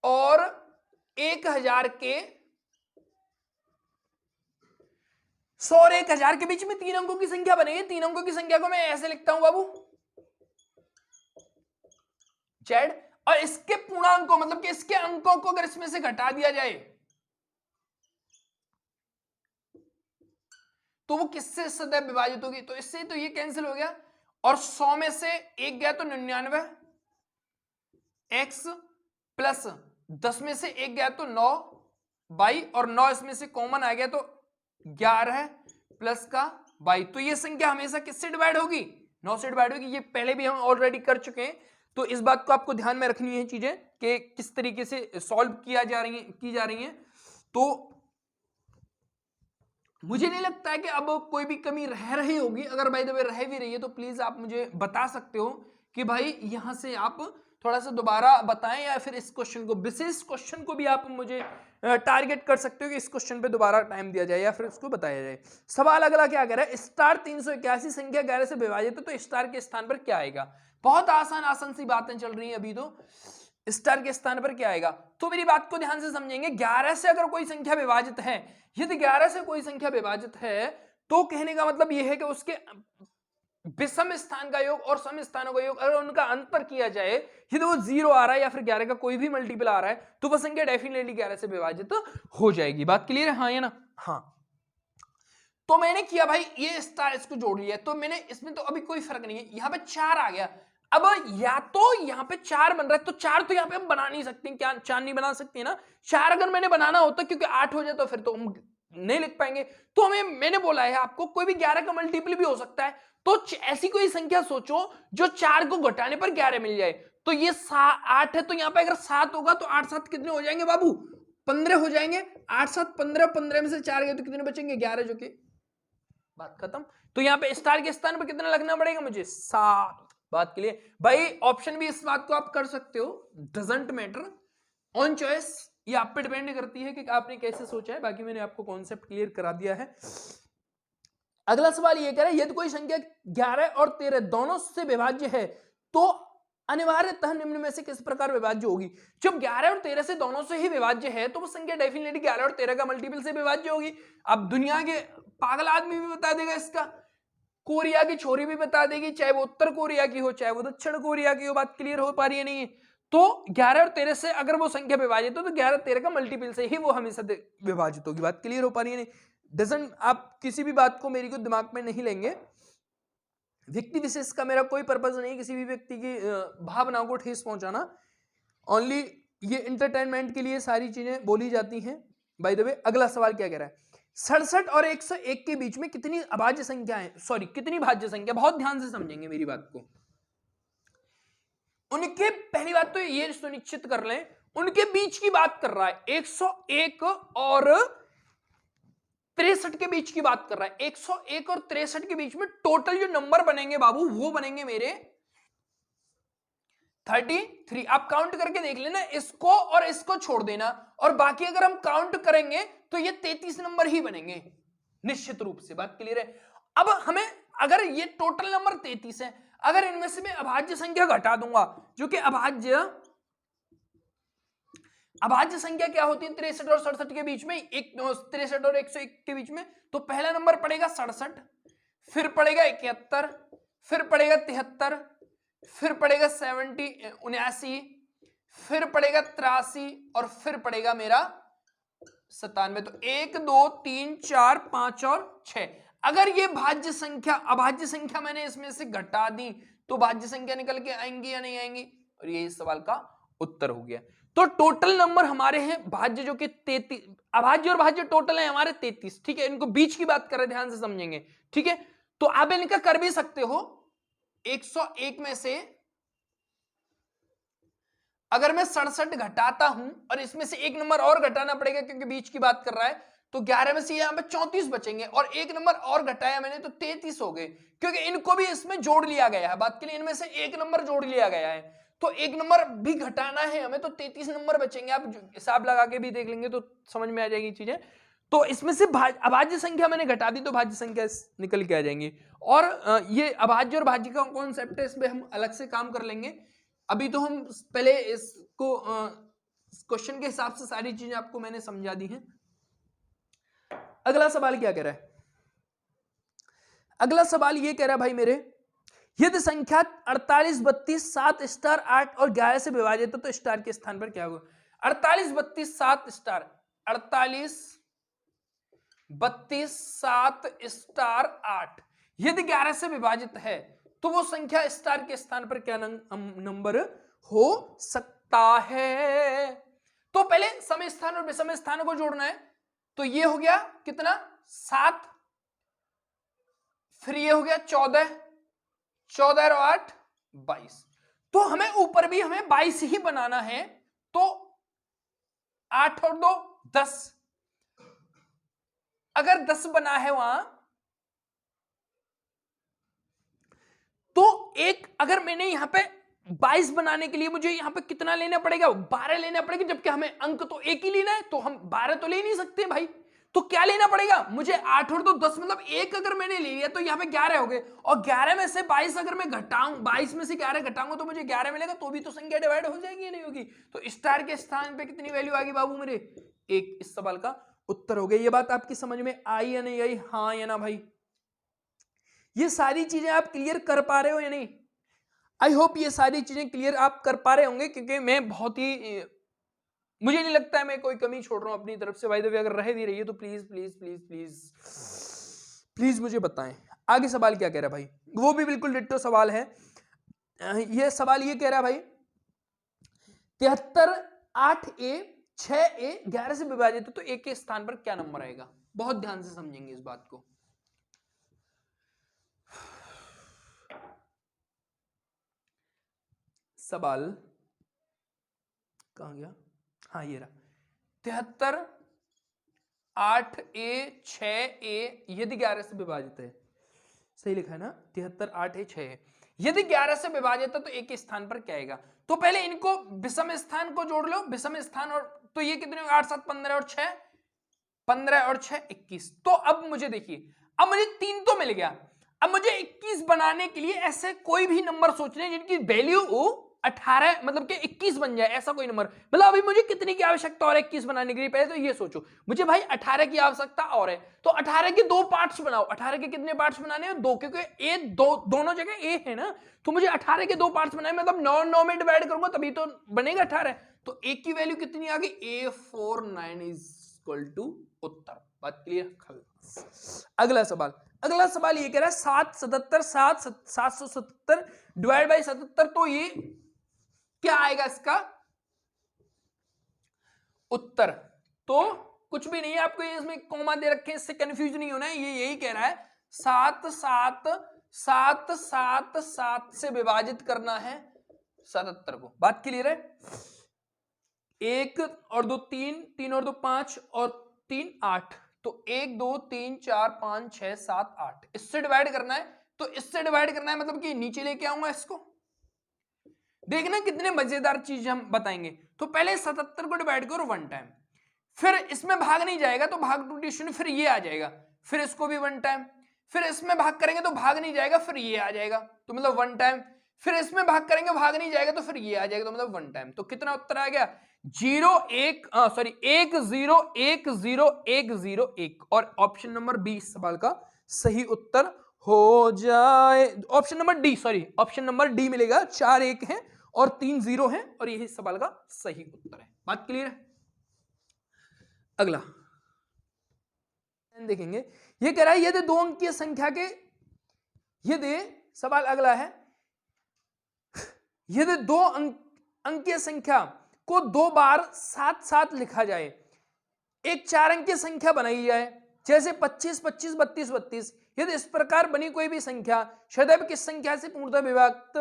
और 1000 के, 100 और 1000 के बीच में 3 अंकों की संख्या बनेगी। 3 अंकों की संख्या को मैं ऐसे लिखता हूं बाबू, जेड, और इसके पूर्णांकों मतलब कि इसके अंकों को अगर इसमें से घटा दिया जाए तो वो किससे सदैव विभाजित होगी? तो इससे तो ये कैंसिल हो गया, और 100 में से 1 गया तो 99, x प्लस 10 में से 1 गया तो 9 बाई, और 9 इसमें से कॉमन आ गया तो 11 प्लस का 22। तो ये संख्या हमेशा किससे डिवाइड होगी? 9 से डिवाइड होगी। ये पहले भी हम ऑलरेडी कर चुके हैं, तो इस बात को आपको ध्यान में रखनी है चीजें कि किस तरीके से सॉल्व की जा रही हैं। तो मुझे नहीं लगता है कि अब कोई भी कमी रह रही होगी। अगर भाई द वे रह भी रही है तो प्लीज आप मुझे बता सकते हो कि भाई यहां से आप थोड़ा सा दोबारा बताएं, या फिर इस क्वेश्चन को, विशेष क्वेश्चन को भी आप मुझे टारगेट कर सकते हो कि इस क्वेश्चन पे दोबारा टाइम दिया जाए या फिर इसको बताया जाए। सवाल अगला क्या कह रहा है, स्टार 381 संख्या 11 से विभाजित है तो स्टार के स्थान पर क्या आएगा? बहुत आसान सी बातें चल रही है अभी। तो स्टार के स्थान पर क्या आएगा? तो मेरी बात को ध्यान से समझेंगे। 11 से अगर कोई संख्या विभाजित है, यदि 11 से कोई संख्या विभाजित है तो कहने का मतलब यह है कि उसके विषम स्थान का योग और सम स्थानों का योग अगर उनका अंतर किया जाए, यदि वो 0 आ रहा है या फिर 11 का कोई भी मल्टीपल आ रहा है, तो वह संख्या डेफिनेटली 11 से विभाजित हो जाएगी। बात क्लियर है? हाँ या ना? हाँ। तो मैंने किया भाई, ये स्टार इसको जोड़ लिया, तो मैंने इसमें तो अभी कोई फर्क नहीं है, यहां पे 4 आ गया। अब या तो यहां पे 4 बन रहा है, तो 4 तो यहां पे हम बना नहीं सकते, क्या 4 नहीं बना सकते ना? 4 अगर मैंने बनाना होता, क्योंकि 8 हो जाए तो फिर तो हम नहीं लिख पाएंगे। तो हमें, मैंने बोला है आपको, कोई भी 11 का मल्टीपल भी हो सकता है। तो ऐसी कोई संख्या सोचो जो 4 को घटाने पर 11 मिल जाए। तो ये 8 है, तो यहां पे अगर 7 होगा तो 8 7 कितने हो जाएंगे बाबू? 15 हो जाएंगे। 8 7 15, 15 में से 4 गए तो कितने बचेंगे? 11, जो कि बात खत्म। तो यहाँ पे स्टार के स्थान पर कितना लगना पड़ेगा मुझे? 7। बात के लिए भाई ऑप्शन भी इस बात को आप कर सकते हो, डजंट मैटर, ऑन चॉइस। ये आप पे डिपेंड करती है कि आपने कैसे सोचा है। बाकी मैंने आपको कॉन्सेप्ट क्लियर करा दिया है। अगला सवाल ये कह रहा है, यदि कोई संख्या 11 और 13 दोनों से विभाज्य है तो अनिवार्यतः निम्न में से किस प्रकार विभाज्य होगी? जब 11 और 13 से दोनों से ही विभाज्य है तो वो संख्या डेफिनेटली 11 और 13 का मल्टीपल से विभाज्य होगी। अब दुनिया के पागल आदमी भी बता देगा इसका, कोरिया की छोरी भी बता देगी, चाहे वो उत्तर कोरिया की हो चाहे वो दक्षिण कोरिया की हो। बात क्लियर हो पा रही है नहीं? तो 11 और 13 से अगर वो संख्या विभाजित हो तो 11 13 का मल्टीपल से ही वो हमेशा विभाजित होगी। बात क्लियर हो पा रही है नहीं? डजंट, आप किसी भी बात को मेरी को दिमाग में नहीं लेंगे। व्यक्ति विशेष का मेरा कोई पर्पज नहीं किसी भी व्यक्ति की भावनाओं को ठेस पहुंचाना, ओनली ये इंटरटेनमेंट के लिए सारी चीजें बोली जाती हैं। बाय द वे अगला सवाल क्या कह रहा है, 67 और 101 के बीच में कितनी अभाज्य संख्या है, सॉरी कितनी भाज्य संख्या? बहुत ध्यान से समझेंगे मेरी बात को। उनके, पहली बात तो ये सुनिश्चित कर लें, उनके बीच की बात कर रहा है। 101 और 63 के बीच की बात कर रहा है। 101 और 63 के बीच में टोटल जो नंबर बनेंगे बाबू वो बनेंगे मेरे 33। आप काउंट करके देख लेना, इसको और इसको छोड़ देना, और बाकी अगर हम काउंट करेंगे तो ये 33 नंबर ही बनेंगे निश्चित रूप से। बात क्लियर है? अब हमें, अगर ये टोटल नंबर 33 है, अगर इनमें से मैं अभाज्य संख्या घटा दूंगा, जो कि अभाज्य अभाज्य संख्या क्या होती है 63 और 67 के बीच में, 63 और 101 के बीच में। तो पहला नंबर पड़ेगा 67, फिर पड़ेगा 71, फिर पड़ेगा 73, फिर पड़ेगा 79, फिर पड़ेगा 83 और फिर पड़ेगा मेरा 97। तो 1 2 3 4 5 और 6। अगर ये भाज्य संख्या अभाज्य संख्या मैंने इसमें से घटा दी तो भाज्य संख्या निकल के आएंगी या नहीं आएंगी, और ये इस सवाल का उत्तर हो गया। तो टोटल नंबर हमारे हैं भाज्य जो कि 33, अभाज्य और भाज्य टोटल है हमारे 33, ठीक है। इनको बीच की बात कर रहे, ध्यान से समझेंगे, ठीक है। तो आप इनका कर भी सकते हो 101 में से अगर मैं 67 घटाता हूं और इसमें से एक नंबर और घटाना पड़ेगा क्योंकि बीच की बात कर रहा है, तो 11 में से यहां पे 34 बचेंगे और एक नंबर और घटाया मैंने तो 33 हो गए, क्योंकि इनको भी इसमें जोड़ लिया गया है। बात के लिए इनमें से एक नंबर जोड़ लिया गया है, तो एक नंबर भी घटाना है हमें, तो 33 नंबर बचेंगे। आप हिसाब लगा के भी देख लेंगे तो समझ में आ जाएगी चीजें। तो इसमें से अभाज्य संख्या मैंने घटा दी तो भाज्य संख्या निकल के आ जाएंगी। और ये अभाज्य और भाज्य का कॉन्सेप्ट है, इसमें हम अलग से काम कर लेंगे। अभी तो हम पहले इसको क्वेश्चन के हिसाब से सारी चीजें आपको मैंने समझा दी हैं। अगला सवाल क्या कह रहा है? अगला सवाल ये कह रहा है भाई मेरे, यदि संख्या 48 32 7 स्टार 8 और 11 से विभाजित है तो स्टार के स्थान पर क्या होगा? 48 32 7 स्टार, 48 32 7 स्टार 8 यदि 11 से विभाजित है तो वो संख्या स्टार के स्थान पर क्या नंबर हो सकता है? तो पहले सम स्थान और विषम स्थान को जोड़ना है। तो ये हो गया कितना 7, फिर ये हो गया 14, 14 और 8 22। तो हमें ऊपर भी हमें 22 ही बनाना है, तो 8 और 2 10। अगर 10 बना है वहां तो एक, अगर मैंने यहां पे 22 बनाने के लिए मुझे यहां पे कितना लेना पड़ेगा? 12 लेना पड़ेगा, जबकि हमें अंक तो एक ही लेना है, तो हम 12 तो ले नहीं सकते भाई। तो क्या लेना पड़ेगा मुझे? 8 और 2 10, मतलब एक अगर मैंने ले लिया तो यहां पे 11 हो गए, और 11 में से 22 अगर मैं घटाऊं, 22 में से 11 घटाऊंगा तो मुझे 11 मिलेगा, तो भी तो संख्या डिवाइड हो जाएगी या नहीं होगी? तो स्टार के स्थान पे कितनी वैल्यू आ गई बाबू मेरे? 1। इस सवाल का उत्तर हो गया। ये बात आपकी समझ में आई या नहीं आई? हाँ या ना भाई? ये सारी चीजें आप क्लियर कर पा रहे हो या नहीं? आई होप ये सारी चीजें क्लियर आप कर पा रहे होंगे, क्योंकि मैं बहुत ही, मुझे नहीं लगता है मैं कोई कमी छोड़ रहा हूं अपनी तरफ से। भाई द वे अगर रह भी रही है तो please please please please please मुझे बताएं आगे सवाल क्या कह रहा है भाई। वो भी बिल्कुल डिट्टो सवाल है। ये सवाल ये कह रहा है भाई 73 8a 6a 11 से विभाजित है तो a के स्थान पर क्या नंबर आएगा? बहुत ध्यान से समझेंगे इस बात को। सवाल कहां गया? हाँ ये रहा। 73 8a 6a यदि 11 से विभाजित है, सही लिखा है ना? 73 8a 6a यदि 11 से विभाजित है तो एक स्थान पर क्या आएगा? तो पहले इनको विषम स्थान को जोड़ लो, विषम स्थान, और तो ये कितने 8 7 15 और 6 15 और 6 21। तो अब मुझे देखिए, अब मुझे 3 तो मिल गया, अब मुझे 21 बनाने के लिए ऐसे कोई भी नंबर सोचने जिनकी वैल्यू 18 मतलब कि 21 बन जाए, ऐसा कोई नंबर। मतलब अभी मुझे कितनी की आवश्यकता और 21 बनाने के लिए? पहले तो ये सोचो, मुझे भाई 18 की आवश्यकता और है, तो 18 के 2 पार्ट्स बनाओ। 18 के कितने पार्ट्स बनाने हैं? 2, क्योंकि ए दोनों जगह ए है ना, तो मुझे 18 के 2 पार्ट्स बनाए, मतलब 9 में डिवाइड करूंगा तभी तो बनेगा 18। तो ए की वैल्यू कितनी आ गई? A49 इज इक्वल टू उत्तर। बात क्लियर? अगला सवाल ये कह रहा है 777 डिवाइड बाई 77, तो ये क्या आएगा इसका उत्तर? तो कुछ भी नहीं है, आपको ये इसमें कोमा दे रखे हैं, इससे कंफ्यूज नहीं होना है। ये यही कह रहा है 7 7 7 7 7 से विभाजित करना है 77 को। बात क्लियर है? 1 और 2 3, 3 और 2 5 और 3 8, तो 1 2 3 4 5 6 7 8 इससे डिवाइड करना है। तो इससे डिवाइड करना है मतलब कि नीचे लेके आऊंगा इसको। देखना कितने मजेदार चीज हम बताएंगे। तो पहले 77 को डिवाइड करो 1 टाइम, फिर इसमें भाग नहीं जाएगा तो भाग 2 0, फिर ये आ जाएगा, फिर इसको भी 1 टाइम, फिर इसमें भाग करेंगे तो भाग नहीं जाएगा, फिर ये आ जाएगा, तो मतलब 1 टाइम, फिर इसमें भाग करेंगे, भाग नहीं जाएगा तो फिर ये आ जाएगा, तो मतलब 1 टाइम। तो कितना उत्तर आ गया? 1 और ऑप्शन नंबर बी सवाल का सही उत्तर हो जाए। ऑप्शन नंबर डी मिलेगा। 4 1 है और 3 0 है और यही सवाल का सही उत्तर है। बात क्लियर है? अगला देखेंगे, ये कह रहा है यदि 2 अंकीय संख्या के, यदि सवाल अगला है, यदि 2 अंकीय संख्या को 2 बार साथ साथ लिखा जाए, एक 4 अंकीय संख्या बनाई जाए, जैसे 25 25 32 32, यदि इस प्रकार बनी कोई भी संख्या सदैव किस संख्या से पूर्णतः विभक्त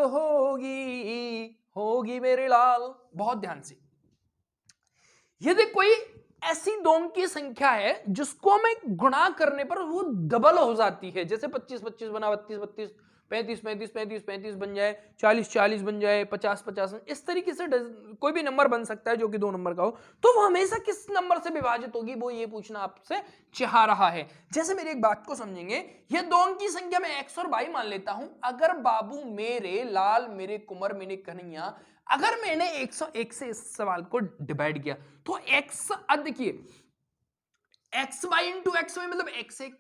होगी मेरे लाल? बहुत ध्यान से, यदि कोई ऐसी 2 अंकीय संख्या है जिसको मैं गुणा करने पर वो डबल हो जाती है, जैसे 25 25 बना 32 32, 35 35 35 35 बन जाए, 40 40 बन जाए, 50 50, इस तरीके से कोई भी नंबर बन सकता है जो कि 2 नंबर का हो, तो वो हमेशा किस नंबर से विभाजित होगी, वो ये पूछना आपसे चाह रहा है। जैसे मेरी एक बात को समझेंगे, ये 2 अंकीय संख्या में x और y मान लेता हूं। अगर बाबू मेरे लाल, मेरे कुंवर, मेरे कन्हैया, अगर मैंने 101 से इस सवाल को डिवाइड किया तो x, देखिए x y into x y मतलब x एक,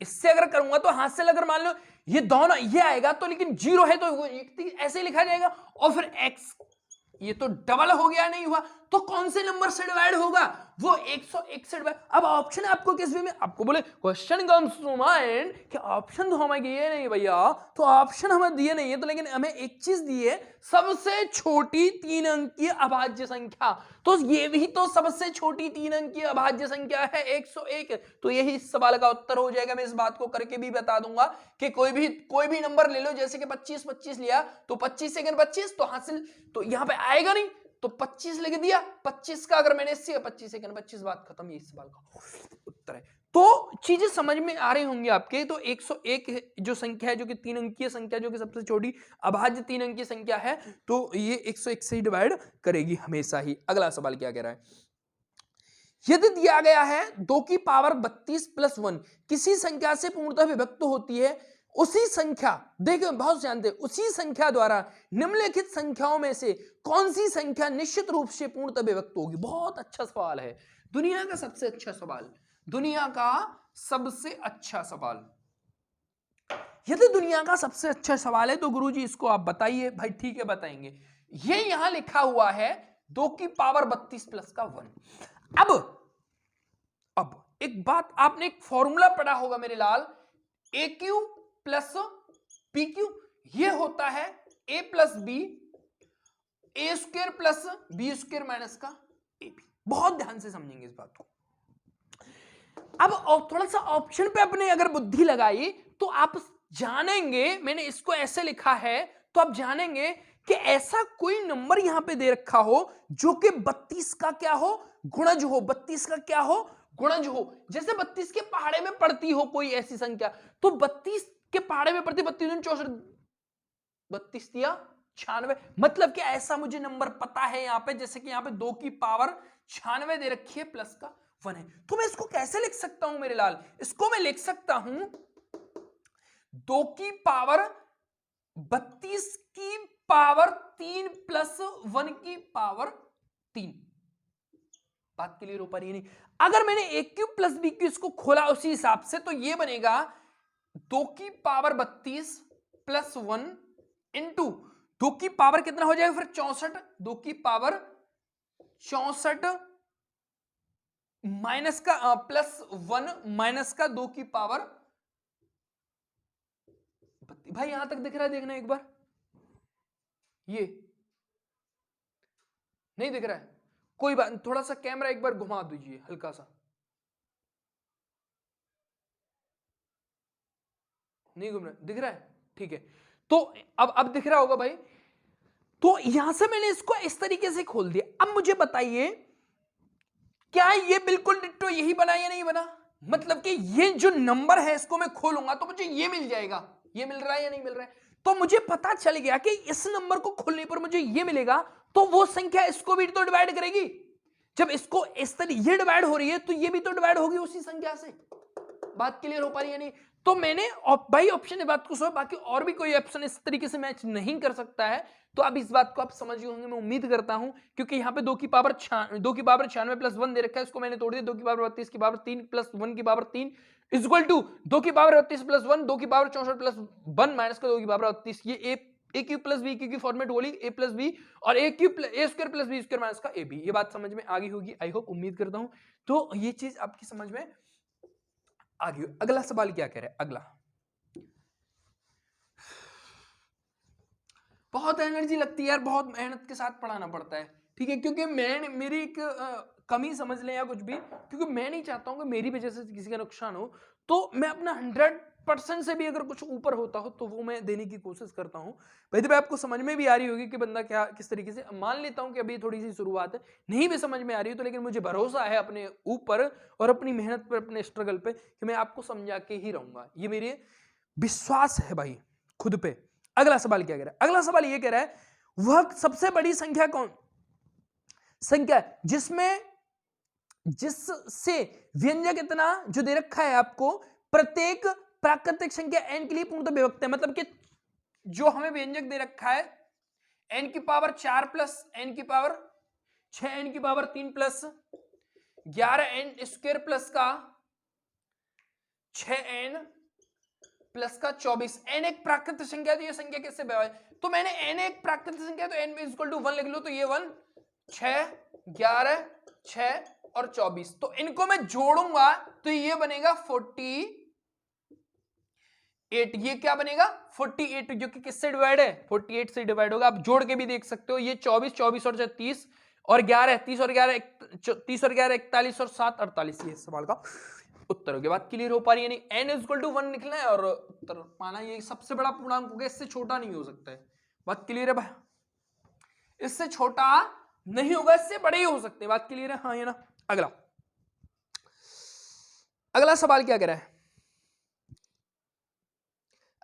इससे अगर करूंगा तो हाथ से अगर मान लो ये दोनों ये आएगा तो, लेकिन 0 है तो ऐसे लिखा जाएगा, और फिर x ये तो डबल हो गया, नहीं हुआ तो कौन से नंबर से डिवाइड होगा? वो 101 से डिवाइड। अब ऑप्शन आपको किस वे में, आपको बोले क्वेश्चन कम्स टू माइंड कि ऑप्शन तो हमें दिए नहीं भैया, तो ऑप्शन हमें दिए नहीं है, तो लेकिन हमें एक चीज दी है, सबसे छोटी 3 अंकीय अभाज्य संख्या, तो ये भी तो सबसे छोटी 3 अंकीय अभाज्य संख्या है 101, तो यही इस सवाल का उत्तर हो जाएगा। मैं इस बात को करके भी बता दूंगा कि कोई भी नंबर ले लो, जैसे कि 25 25 लिया तो 25 सेकंड 25 तो हासिल, तो यहां पे आएगा नहीं तो 25 लिख दिया, 25 का अगर मैंने इससे 25 सेकंड 25, बात खत्म, ये सवाल का उत्तर है। तो चीजें समझ में आ रही होंगी आपके। तो 101 जो संख्या है, जो कि 3 अंकीय संख्या, जो कि सबसे छोटी अभाज्य 3 अंकीय संख्या है, तो ये 101 से ही डिवाइड करेगी हमेशा ही। अगला सवाल क्या कह रहा है, यदि दिया गया है 2 की पावर 32 प्लस 1 किसी संख्या से पूर्णतः विभक्त होती है, उसी संख्या, देखिए बहुत जानते हैं, उसी संख्या द्वारा निम्नलिखित संख्याओं में से कौन सी संख्या निश्चित रूप से पूर्णतः विभक्त होगी? बहुत अच्छा सवाल है, दुनिया का सबसे अच्छा सवाल, दुनिया का सबसे अच्छा सवाल। यदि दुनिया का सबसे अच्छा सवाल है तो गुरुजी इसको आप बताइए। भाई ठीक है बताएंगे। ये यहां लिखा हुआ है 2 की पावर 32 प्लस का 1। अब एक बात, आपने एक फॉर्मूला पढ़ा होगा मेरे लाल, a cube plus b cube, ये होता है a plus b, a square plus b square minus का ए बी। बहुत ध्यान से समझेंगे इस बात को। अब थोड़ा सा ऑप्शन पे अपने अगर बुद्धि लगाई तो आप जानेंगे, मैंने इसको ऐसे लिखा है तो आप जानेंगे कि ऐसा कोई नंबर यहां पे दे रखा हो जो कि 32 का क्या हो, गुणज हो, 32 का क्या हो, गुणज हो। जैसे 32 के पहाड़े में पड़ती हो कोई ऐसी संख्या, तो 32 के पहाड़े में पड़ती 32 64, 32 दिया 96, मतलब कि ऐसा मुझे नंबर पता है यहां पे, जैसे कि यहां पे 2 की पावर 96 दे रखी है प्लस का 1 है, तो मैं इसको कैसे लिख सकता हूं मेरे लाल? इसको मैं लिख सकता हूं 2 की पावर 32 की पावर 3 प्लस 1 की पावर 3। बात क्लियर हो पा रही है नहीं? अगर मैंने ए क्यूब प्लस बी क्यूब इसको खोला उसी हिसाब से, तो ये बनेगा 2 की पावर 32 प्लस 1 इंटू 2 की पावर कितना हो जाएगा फिर 64, 2 की पावर 64 माइनस का प्लस 1 माइनस का 2 की पावर। भाई यहां तक दिख रहा है? देखना एक बार, ये नहीं दिख रहा है? कोई बात, थोड़ा सा कैमरा एक बार घुमा दीजिए हल्का सा, नहीं घूम रहा, दिख रहा है? ठीक है, तो अब दिख रहा होगा भाई। तो यहां से मैंने इसको इस तरीके से खोल दिया। अब मुझे बताइए क्या ये बिल्कुल डिट्टो यही बना या नहीं बना? मतलब कि ये जो नंबर है इसको मैं खोलूंगा तो मुझे ये मिल जाएगा, ये मिल रहा है या नहीं मिल रहा है? तो मुझे पता चल गया कि इस नंबर को खोलने पर मुझे ये मिलेगा, तो वो संख्या इसको भी तो डिवाइड करेगी। जब इसको इस तरीके ये डिवाइड हो रही है तो ये भी तो डिवाइड होगी उसी संख्या से। बात क्लियर हो पा रही है नहीं? तो मैंने भाई ऑप्शन ए बात को सो, बाकी और भी कोई ऑप्शन इस तरीके से मैच नहीं कर सकता है। तो अब इस बात को आप समझ होंगे मैं उम्मीद करता हूं, क्योंकि यहाँ पे 2 की पावर 96 प्लस 1 दे रखा है, इसको मैंने तोड़ दिया। 2 की पावर 32 की पावर 3 प्लस 1 की पावर 3 इज इक्वल टू 2 की पावर 32 प्लस 1 2 की पावर 64 प्लस 1 माइनस का 2 की पावर 32। ये a cube plus b cube की फॉर्मेट बोली, ए प्लस बी और a cube a square plus b square minus का ए बी। ये बात समझ में आ गई होगी, आई होप, उम्मीद करता हूं। तो ये चीज आपकी समझ में आ गई। अगला सवाल क्या कह रहा है? अगला बहुत एनर्जी लगती है यार, बहुत मेहनत के साथ पढ़ाना पड़ता है, ठीक है, क्योंकि मैं मेरी एक कमी समझ लें या कुछ भी, क्योंकि मैं नहीं चाहता हूं कि मेरी वजह से किसी का नुकसान हो। तो मैं अपना 100% से भी अगर कुछ ऊपर होता हो तो वो मैं देने की कोशिश करता हूं। भाई आपको समझ में भी आ रही होगी कि बंदा क्या किस तरीके से, मान लेता हूं कि अभी थोड़ी सी शुरुआत है, नहीं भी समझ में आ रही हो तो, लेकिन मुझे भरोसा है अपने ऊपर और अपनी मेहनत पर, अपने स्ट्रगल पे, कि मैं आपको समझा के ही रहूंगा। ये मेरे विश्वास है भाई खुद पे। अगला सवाल क्या कह रहा है? अगला सवाल ये कह रहा है वह सबसे बड़ी संख्या कौन संख्या जिससे व्यंजक इतना जो दे रखा है आपको प्रत्येक प्राकृतिक संख्या n के लिए पूर्णतः विभक्त है। मतलब कि जो हमें व्यंजक दे रखा है n की पावर 4 प्लस n की पावर 6 n की power 3 plus 11 n square plus का 6 n प्लस का 24, n एक प्राकृतिक संख्या, तो ये संख्या किससे विभाजित? तो मैंने n एक प्राकृतिक संख्या, तो n इक्वल टू 1 लिख लो, तो ये 1 6 11 6 और 24, तो इनको मैं जोड़ूंगा तो ये बनेगा 48। ये क्या बनेगा? 48, जो कि किससे डिवाइड है? 48 से डिवाइड होगा। आप जोड़ के भी देख सकते हो, ये 24 24 और 30 और 11 30 और 11 30 और 11 41 और 7 48। ये सवाल का उत्तर हो गया। बात क्लियर हो पा रही है? नहीं, n इक्वल टू 1 निकलना है और उत्तर माना ये सबसे बड़ा पूर्णांक हो गया, इससे छोटा नहीं हो सकता है। बात क्लियर है भाई? इससे छोटा नहीं होगा, इससे बड़े ही हो सकते हैं। बात क्लियर है? हाँ या ना? अगला सवाल क्या कह रहा है?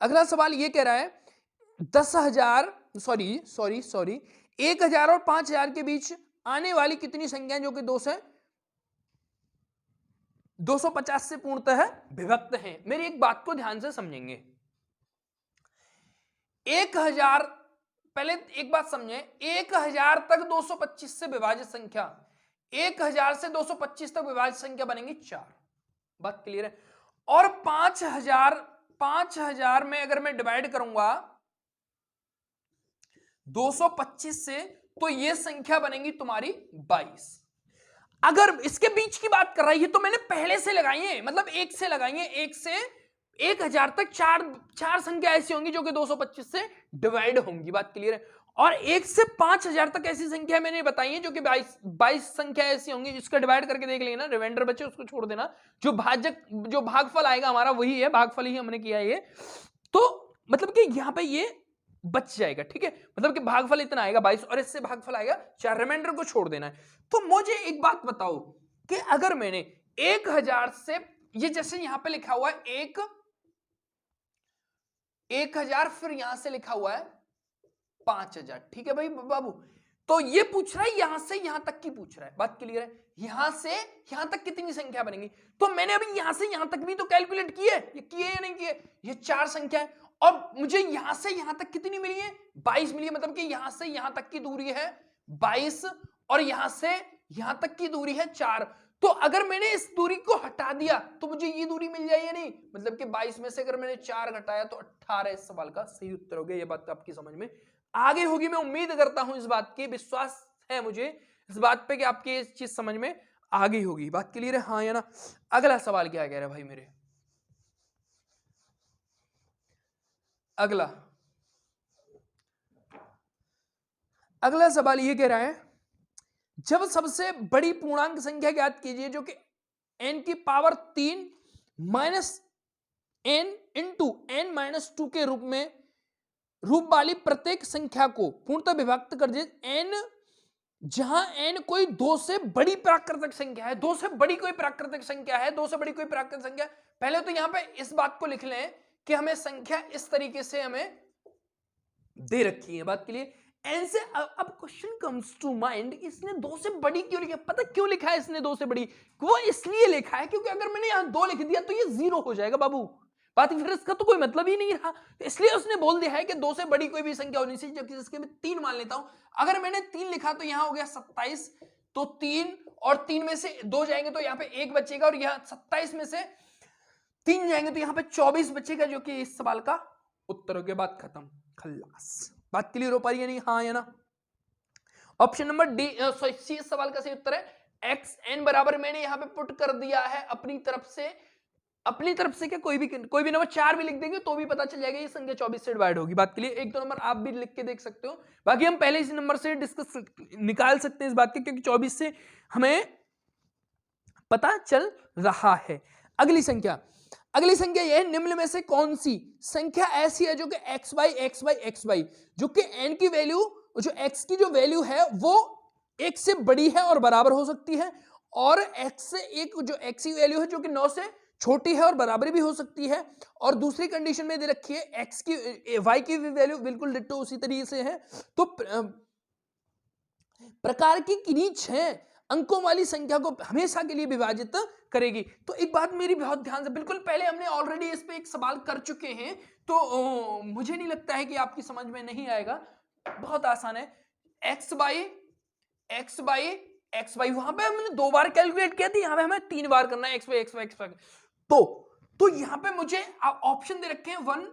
अगला सवाल ये कह रहा है 10,000 सॉरी 1,000 और 5,000 के बीच आने वाली कितनी संख्याएं जो कि 250 से पूर्णतः विभक्त हैं? मेरी एक बात को ध्यान से समझेंगे। 1000, पहले एक बात समझें, 1000 तक 225 से विभाजित संख्या, 1000 से 225 तक विभाजित संख्या बनेंगी 4। बात क्लियर है? और 5000 में अगर मैं डिवाइड करूंगा 225 से, तो ये संख्या बनेगी तुम्हारी 22। अगर इसके बीच की बात कर रही है तो मैंने पहले से लगाई है, मतलब 1 से लगाई है। 1 से 1000 तक चार संख्या ऐसी होंगी जो कि 225 से डिवाइड होंगी। बात क्लियर है? और 1 से 5000 तक ऐसी संख्या मैंने बताई है जो कि 22 संख्या ऐसी होंगी, जिसका डिवाइड करके देख लेना, रिमाइंडर बचे उसको छोड़ देना। जो भागफल आएगा हमारा वही है, भागफल ही हमने किया है ये। तो मतलब कि यहां पे ये बच जाएगा, ठीक है, मतलब कि भागफल इतना आएगा 22 और इससे भागफल आएगा 4, रिमाइंडर को छोड़ देना है। तो मुझे एक बात बताओ कि अगर मैंने 1000 से, ये जैसे यहां पे लिखा हुआ है 1000, फिर यहां से लिखा हुआ है 5000, ठीक है भाई बाबू। तो ये पूछ रहा है यहां से यहां तक की पूछ रहा है। बात क्लियर है? यहां से यहां तक कितनी संख्या बनेगी? तो मैंने अभी यहां से यहां तक भी तो कैलकुलेट किए, ये किए या नहीं किए? ये 4 संख्या है और मुझे यहां से यहां तक कितनी मिली है? 22 मिली है। मतलब कि यहां से यहां तक की दूरी है 22 और यहां से यहां तक की दूरी है 4। तो अगर मैंने इस दूरी को हटा दिया तो मुझे ये दूरी मिल जाए या नहीं? मतलब कि 22 में से अगर मैंने 4 घटाया तो 18 इस सवाल का सही उत्तर हो गया। ये बात आपकी समझ में आगे होगी, मैं उम्मीद करता हूं, इस बात की विश्वास है मुझे इस बात पे कि आपकी ये चीज समझ में आ गई होगी। बात क्लियर है? हाँ या ना? अगला सवाल क्या कह रहे हैं भाई मेरे? अगला सवाल ये कह रहा है जब सबसे बड़ी पूर्णांक संख्या ज्ञात कीजिए जो कि n की power 3 minus n into n minus 2 के रूप वाली प्रत्येक संख्या को पूर्णतः विभक्त कर दीजिए n, जहां n कोई 2 से बड़ी प्राकृतिक संख्या है। 2 से बड़ी कोई प्राकृतिक संख्या है, 2 से बड़ी कोई प्राकृतिक संख्या। पहले तो यहां पे इस बात को लिख लें कि हमें संख्या इस तरीके से हमें दे रखी है। बात के लिए n से अब क्वेश्चन कम्स टू माइंड, इसने 2 से बड़ी क्यों लिखा? पता क्यों लिखा है इसने 2 से बड़ी? वो इसलिए लिखा है क्योंकि अगर मैंने यहां 2 लिख दिया तो ये 0 हो जाएगा बाबू। बात फिर इसका तो कोई मतलब ही नहीं रहा। तो इसलिए उसने बोल दिया है कि 2 से बड़ी कोई भी संख्या होनी चाहिए, जबकि इसके मैं 3 मान लेता हूं। अगर मैंने 3 लिखा तो यहां हो गया 27, तो 3 और 3 में से 2 जाएंगे तो यहाँ पे 1 बचेगा, और यहाँ 27 में से 3 जाएंगे तो यहाँ पे 24 बचेगा, जो कि इस सवाल का उत्तर हो गया। बात खत्म, खल्लास। बात क्लियर हो पा रही है नहीं? हाँ या ना? ऑप्शन नंबर डी सी इस सवाल का सही उत्तर है। एक्स एन बराबर मैंने यहां पे पुट कर दिया है अपनी तरफ से। अपनी तरफ से क्या, कोई भी नंबर 4 भी लिख देंगे तो भी पता चल जाएगा ये संख्या 24 से डिवाइड होगी। बात के लिए 1-2 नंबर आप भी लिख के देख सकते हो, बाकी हम पहले इसी नंबर से डिस्कस निकाल सकते हैं इस बात के, क्योंकि 24 से हमें पता चल रहा है। अगली संख्या यह है, निम्न में से कौन सी संख्या ऐसी है जो कि x बाई जो कि n की वैल्यू, जो x की जो वैल्यू है वो 1 से बड़ी है और बराबर हो सकती है, और x से एक जो x की वैल्यू है जो कि 9 से छोटी है और बराबर भी हो सकती है। और दूसरी कंडीशन में दे रखी है x की y की वैल्यू बिल्कुल डिट्टो उसी तरीके से है। तो प्रकार की किन्हीं 6 अंकों वाली संख्या को हमेशा के लिए विभाजित करेगी। तो एक बात मेरी बहुत ध्यान से, बिल्कुल पहले हमने ऑलरेडी इस पे एक सवाल कर चुके हैं, तो मुझे नहीं लगता है कि आपकी समझ में नहीं आएगा, बहुत आसान है। x बाई वहां पे हमने 2 बार कैलकुलेट किया था, यहां पे हमें 3 बार करना है, x बाई। तो यहां पे मुझे ऑप्शन दे रखे हैं 1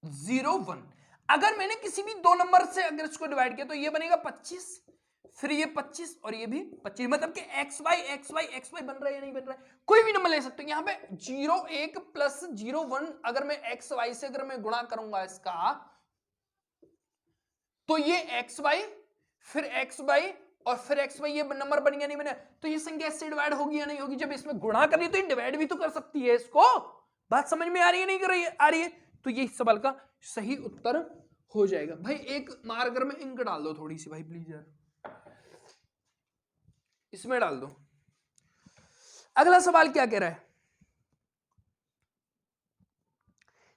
0 1। अगर मैंने किसी भी 2 नंबर से अगर इसको डिवाइड किया तो ये बनेगा 25, फिर ये 25 और ये भी 25, मतलब कि x बाई बन रहा है या नहीं बन रहा है? कोई भी नंबर ले सकते हो। यहां पे 0 1 प्लस 0 1 अगर मैं x y से अगर मैं गुणा करूंगा इसका, तो ये x बाई, फिर x बाई और फिर x बाई, ये नंबर बन गया नहीं बना? तो ये संख्या इससे डिवाइड होगी या नहीं होगी? जब इसमें गुणा करी तो ये डिवाइड भी तो कर सकती है इसको। बात समझ में आ रही है नहीं कर रही है? आ रही है। तो ये इस सवाल का सही उत्तर हो जाएगा। भाई एक मार्कर में इंक डाल दो थोड़ी सी भाई प्लीज यार, इसमें डाल दो। अगला सवाल क्या कह रहा है?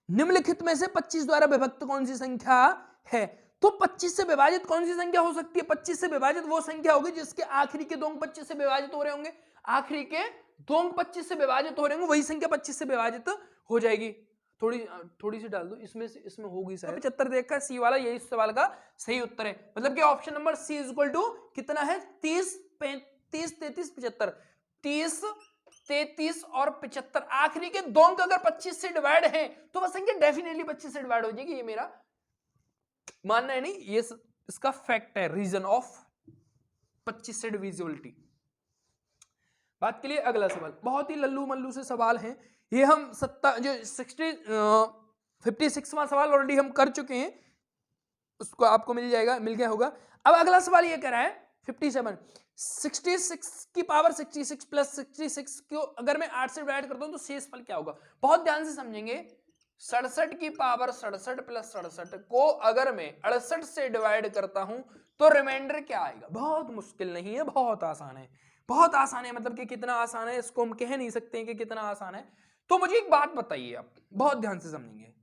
निम्नलिखित में से 25 द्वारा विभक्त कौन सी संख्या है? तो 25 से विभाजित कौन सी संख्या हो सकती है? 25 से विभाजित वो संख्या होगी जिसके आखिरी के 2 अंक 25 से विभाजित हो रहे होंगे। आखिरी के 2 अंक 25 से विभाजित हो रहे होंगे, वही संख्या 25 से विभाजित हो जाएगी। थोड़ी सी डाल दो इसमें होगी शायद 75 देखा सी वाला, यही सवाल का सही उत्तर है। मतलब कि option number C is equal to कितना है? 30 33 75, 30 33 और 75, आखिरी के 2 अंक अगर 25 से डिवाइड है तो वह संख्या डेफिनेटली 25 से डिवाइड हो जाएगी। ये मेरा मानना है नहीं, ये इसका फैक्ट है, रीजन ऑफ 25 से डिविजिबिलिटी। बात के लिए अगला सवाल बहुत ही लल्लू मल्लू से सवाल है ये। हम 56वां सवाल ऑलरेडी हम कर चुके हैं, उसको आपको मिल गया होगा। अब अगला सवाल ये कह रहा है 57, 66 की पावर 66 प्लस 66 को अगर मैं 8 से डिवाइड करता हूं तो शेष फल क्या होगा? बहुत ध्यान से समझेंगे। 67 की पावर 67 प्लस 67 को अगर मैं 68 से डिवाइड करता हूं तो रिमाइंडर क्या आएगा? बहुत मुश्किल नहीं है, बहुत आसान है, बहुत आसान है। मतलब कि कितना आसान है इसको हम कह नहीं सकते कि कितना आसान है। तो मुझे एक बात बताइए, आप बहुत ध्यान से समझेंगे,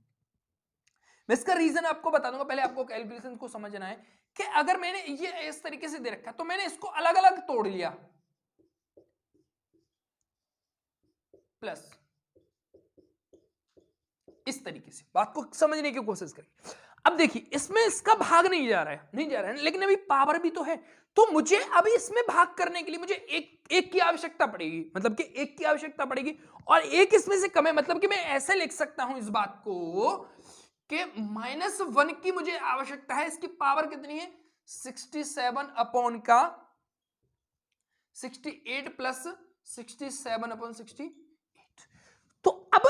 मैं इसका रीजन आपको बता दूंगा। पहले आपको कैलकुलेशन को समझना है कि अगर मैंने ये इस तरीके से दे रखा तो मैंने इसको अलग अलग तोड़ लिया, प्लस इस तरीके से, बात को समझने की कोशिश करिए। अब देखिए इसमें इसका भाग नहीं जा रहा है, लेकिन अभी पावर भी तो है, तो मुझे अभी इसमें भाग करने के लिए मुझे एक की आवश्यकता पड़ेगी, मतलब कि एक की आवश्यकता पड़ेगी, और एक इसमें से कम है। मतलब कि मैं ऐसे लिख सकता हूं इस बात को कि -1 की मुझे आवश्यकता है। इसकी पावर कितनी है? 67 अपॉन का 68 प्लस 67 अपॉन 68। तो अब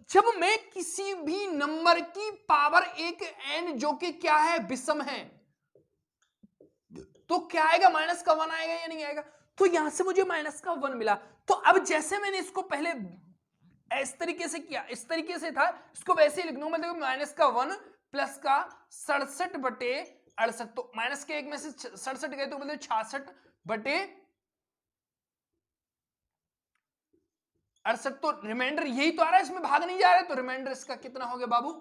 जब मैं किसी भी नंबर की पावर एक n जो कि क्या है, विषम है, तो क्या आएगा? -1 आएगा या नहीं आएगा? तो यहां से मुझे -1 मिला। तो अब जैसे मैंने इसको पहले इस तरीके से किया, इस तरीके से था, इसको वैसे ही लिख लूंगा। मतलब -1 प्लस का 67 बटे 68, तो माइनस के 1 में से 67 गए तो मतलब 66 बटे 68, तो रिमाइंडर यही तो आ रहा है, इसमें भाग नहीं जा रहा है, तो रिमाइंडर इसका कितना हो गया बाबू?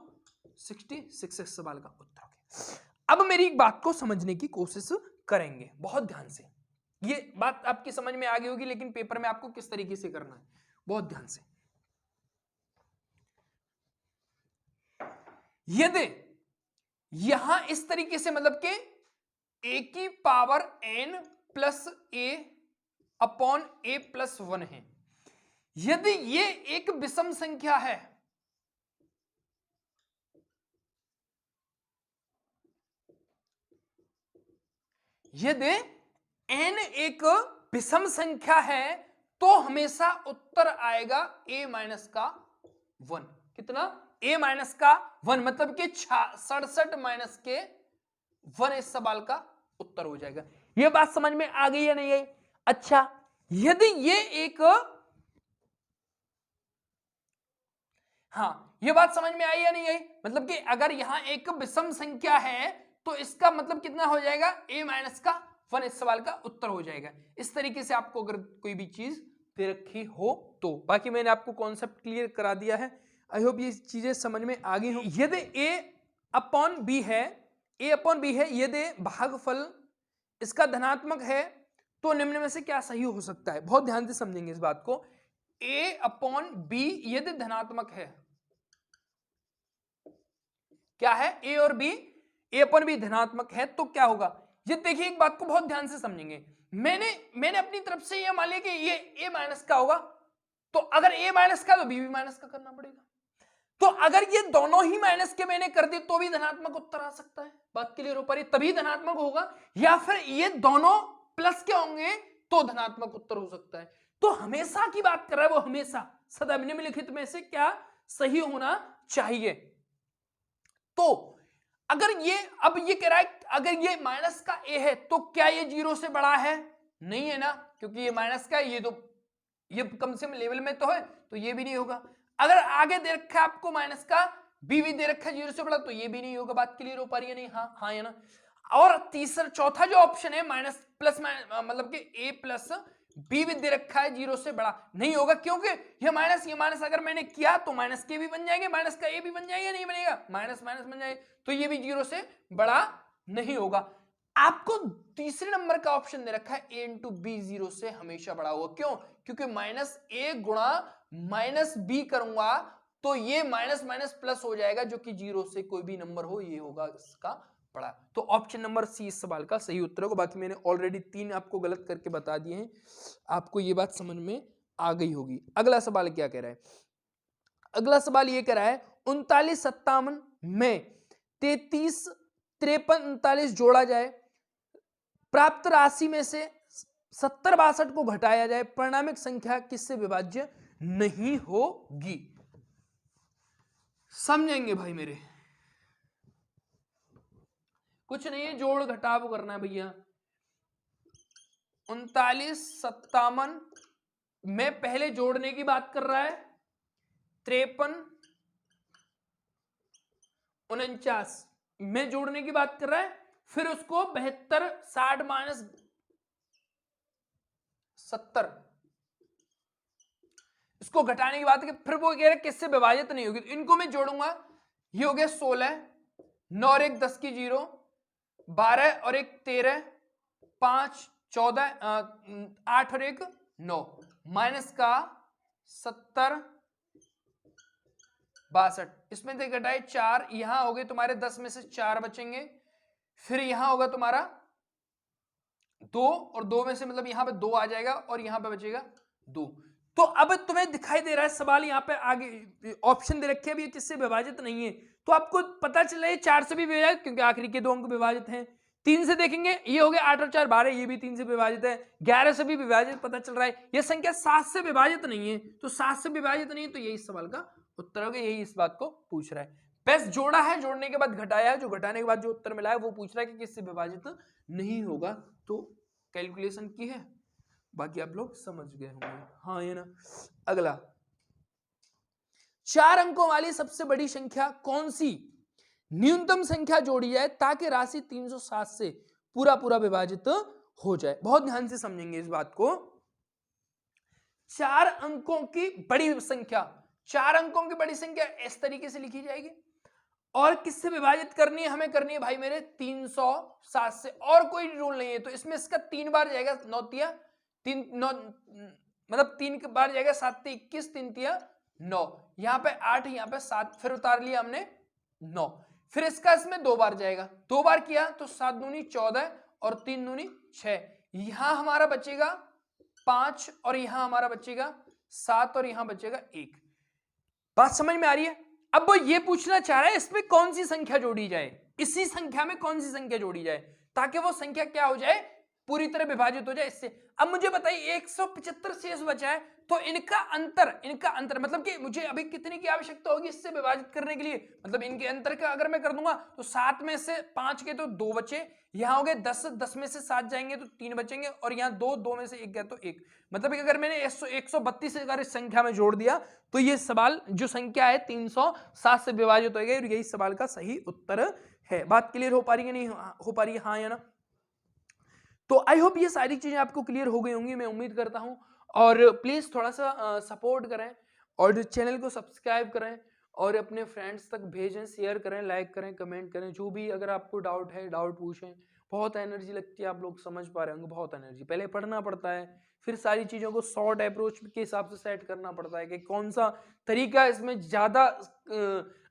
66। इस सवाल का उत्तर हो गया। अब मेरी एक बात को समझने की कोशिश करेंगे बहुत ध्यान से। ये बात आपकी समझ में आ गई होगी, लेकिन पेपर में आपको किस तरीके से करना है, बहुत ध्यान से।
यदि यहां इस तरीके से मतलब कि a की power n plus a upon a plus 1 है, यदि ये एक विषम संख्या है, यदि n एक विषम संख्या है तो हमेशा उत्तर आएगा a माइनस का 1। कितना? a माइनस का 1, मतलब कि 67 माइनस के 1 इस सवाल का उत्तर हो जाएगा। यह बात समझ में आ गई या नहीं आई? अच्छा, यदि ये एक, हाँ ये बात समझ में आई या नहीं आई? मतलब कि अगर यहां एक विषम संख्या है तो इसका मतलब कितना हो जाएगा? a माइनस का 1 इस सवाल का उत्तर हो जाएगा। इस तरीके से आपको अगर कोई भी चीज दे रखी हो तो, बाकी मैंने आपको कॉन्सेप्ट क्लियर करा दिया है। आई होप ये चीजें समझ में आ गई हो। यदि a अपॉन बी है, a अपॉन बी है, यदि भागफल इसका धनात्मक है तो निम्न में से क्या सही हो सकता है? बहुत ध्यान से समझेंगे इस बात को। a अपॉन बी यदि धनात्मक है, क्या है? a और b, a अपॉन बी धनात्मक है तो क्या होगा? ये देखिए, एक बात को बहुत ध्यान से समझेंगे। मैंने अपनी तरफ से ये मान लिया कि ये a माइनस का होगा, तो अगर a माइनस का तो b भी माइनस का करना पड़ेगा। तो अगर ये दोनों ही माइनस के मैंने कर दिए तो भी धनात्मक उत्तर आ सकता है। बात क्लियर हो पा रही? तभी धनात्मक होगा, या फिर ये दोनों प्लस के होंगे तो धनात्मक उत्तर हो सकता है। तो हमेशा की बात कर रहा है वो, हमेशा सदैव निम्नलिखित में से क्या सही होना चाहिए। तो अगर ये, अब ये कह रहा है अगर ये माइनस का a है तो क्या ये 0 से बड़ा है? नहीं है ना, क्योंकि ये माइनस का है, ये तो ये कम से कम लेवल में तो है, तो ये भी नहीं होगा। अगर आगे दे रखा है आपको माइनस का b भी दे रखा है 0 से बड़ा, तो ये भी नहीं होगा। बात क्लियर हो पा रही है नहीं? हाँ हाँ है ना। और तीसरा चौथा जो ऑप्शन है माइनस प्लस मतलब कि a प्लस b भी दे रखा है 0 से बड़ा, नहीं होगा, क्योंकि ये माइनस अगर मैंने किया तो माइनस के भी बन जाएंगे, माइनस का a भी बन जाएगा, नहीं बनेगा, माइनस माइनस बन जाएगा, तो ये भी 0 से बड़ा नहीं होगा। आपको तीसरे नंबर का ऑप्शन दे रखा है a इंटू बी 0 से हमेशा बड़ा होगा। क्यों? क्योंकि माइनस a गुणा माइनस b करूंगा तो ये माइनस माइनस प्लस हो जाएगा, जो कि 0 से कोई भी नंबर हो ये होगा इसका बड़ा। तो ऑप्शन नंबर सी इस सवाल का सही उत्तर होगा। बाकी मैंने ऑलरेडी 3 आपको गलत करके बता दिए हैं, आपको ये बात समझ में आ गई होगी। अगला सवाल क्या कह रहा है? अगला सवाल ये कह रहा है 3957 में 33 53 39 जोड़ा जाए, प्राप्त राशि में से 70 62 को घटाया जाए, परिणामिक संख्या किससे विभाज्य नहीं होगी? समझेंगे भाई मेरे? कुछ नहीं है, जोड़ घटाव करना है भैया। 3957 में पहले जोड़ने की बात कर रहा है, 53 49 में जोड़ने की बात कर रहा है, फिर उसको 72 60 माइनस 70 इसको घटाने की बात है, फिर वो कह रहे किससे विभाजित नहीं होगी। तो इनको मैं जोड़ूंगा, ये हो गया 16, 9 और 1 10 की 0, 12 और 1 13, 5 14, 8 और 1 9, माइनस का 70 62, इसमें से घटाए 4, यहां हो गए तुम्हारे 10 में से 4 बचेंगे, फिर यहां होगा तुम्हारा 2 और 2 में से मतलब यहां पे 2 आ जाएगा और यहां पे बचेगा 2। तो अब तुम्हें दिखाई दे रहा है सवाल यहाँ पे आगे ऑप्शन दे रखे हैं, ये किससे विभाजित नहीं है, तो आपको पता चल रहा है 4 से भी विभाजित, क्योंकि आखिरी के 2 अंक विभाजित हैं। 3 से देखेंगे, ये हो गया 8 और 4 12, ये भी 3 से विभाजित है। 11 से भी विभाजित पता चल रहा है। यह संख्या 7 से विभाजित नहीं है, तो 7 से विभाजित नहीं है, तो यही इस सवाल का उत्तर होगा। यही इस बात को पूछ रहा है। बस जोड़ा है, जोड़ने के बाद घटाया है, जो घटाने के बाद जो उत्तर मिला है वो पूछ रहा है कि किससे विभाजित नहीं होगा। तो कैलकुलेशन की है, बाकी आप लोग समझ गए होंगे। हाँ ये ना। अगला, 4 अंकों वाली सबसे बड़ी संख्या कौन सी न्यूनतम संख्या जोड़ी जाए ताकि राशि 307 से पूरा पूरा विभाजित हो जाए? बहुत ध्यान से समझेंगे इस बात को। 4 अंकों की बड़ी संख्या, 4 अंकों की बड़ी संख्या इस तरीके से लिखी जाएगी, और किससे विभाजित करनी है? हमें करनी है भाई मेरे 307 से, और कोई रूल नहीं है। तो इसमें इसका 3 बार जाएगा, 9 तिया 3 9 मतलब 3 बार जाएगा, 7 21 3 तिया 9, यहाँ पे 8 यहाँ पे 7, फिर उतार लिया हमने 9। फिर इसका इसमें 2 बार जाएगा, 2 बार किया तो 7 दूनी 14 और 3 दूनी 6। यहां हमारा बचेगा 5 और यहां हमारा बचेगा 7 और यहां बचेगा 1। बात समझ में आ रही है? अब वो ये पूछना चाह रहा है इसमें कौन सी संख्या जोड़ी जाए, इसी संख्या में कौन सी संख्या जोड़ी जाए ताकि वो संख्या क्या हो जाए, पूरी तरह विभाजित हो जाए इससे। अब मुझे बताइए 175 शेष बचा है, तो इनका अंतर मतलब कि मुझे अभी कितने की आवश्यकता होगी इससे विभाजित करने के लिए, मतलब इनके अंतर का अगर मैं कर दूंगा तो 7 में से 5 के तो 2 बचे, यहां हो गए 10 में से 7 जाएंगे तो 3 बचेंगे, और यहां 2 में से 1 गया तो 1। मतलब कि अगर मैंने 132 अगर इस संख्या में जोड़ दिया तो ये सवाल जो संख्या है 307 से विभाजित हो गई, और यही सवाल का सही उत्तर है। बात क्लियर हो पा रही है, नहीं हो पा रही है, हाँ या ना? तो आई होप ये सारी चीजें आपको क्लियर हो गई होंगी, मैं उम्मीद करता हूं। और प्लीज थोड़ा सा सपोर्ट करें और चैनल को सब्सक्राइब करें और अपने फ्रेंड्स तक भेजें, शेयर करें, लाइक करें, कमेंट करें। जो भी अगर आपको डाउट है डाउट पूछें। बहुत एनर्जी लगती है, आप लोग समझ पा रहे होंगे, बहुत एनर्जी, पहले पढ़ना पड़ता है, फिर सारी चीज़ों को शॉर्ट अप्रोच के हिसाब से सेट करना पड़ता है कि कौन सा तरीका इसमें ज़्यादा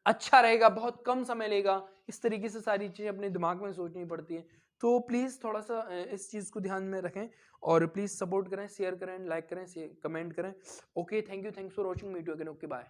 अच्छा रहेगा, बहुत कम समय लेगा, इस तरीके से सारी चीज़ें अपने दिमाग में सोचनी पड़ती है। तो प्लीज़ थोड़ा सा इस चीज़ को ध्यान में रखें और प्लीज़ सपोर्ट करें, शेयर करें, लाइक करें, कमेंट करें। Okay, thank you, thanks for watching, meet you again, okay bye.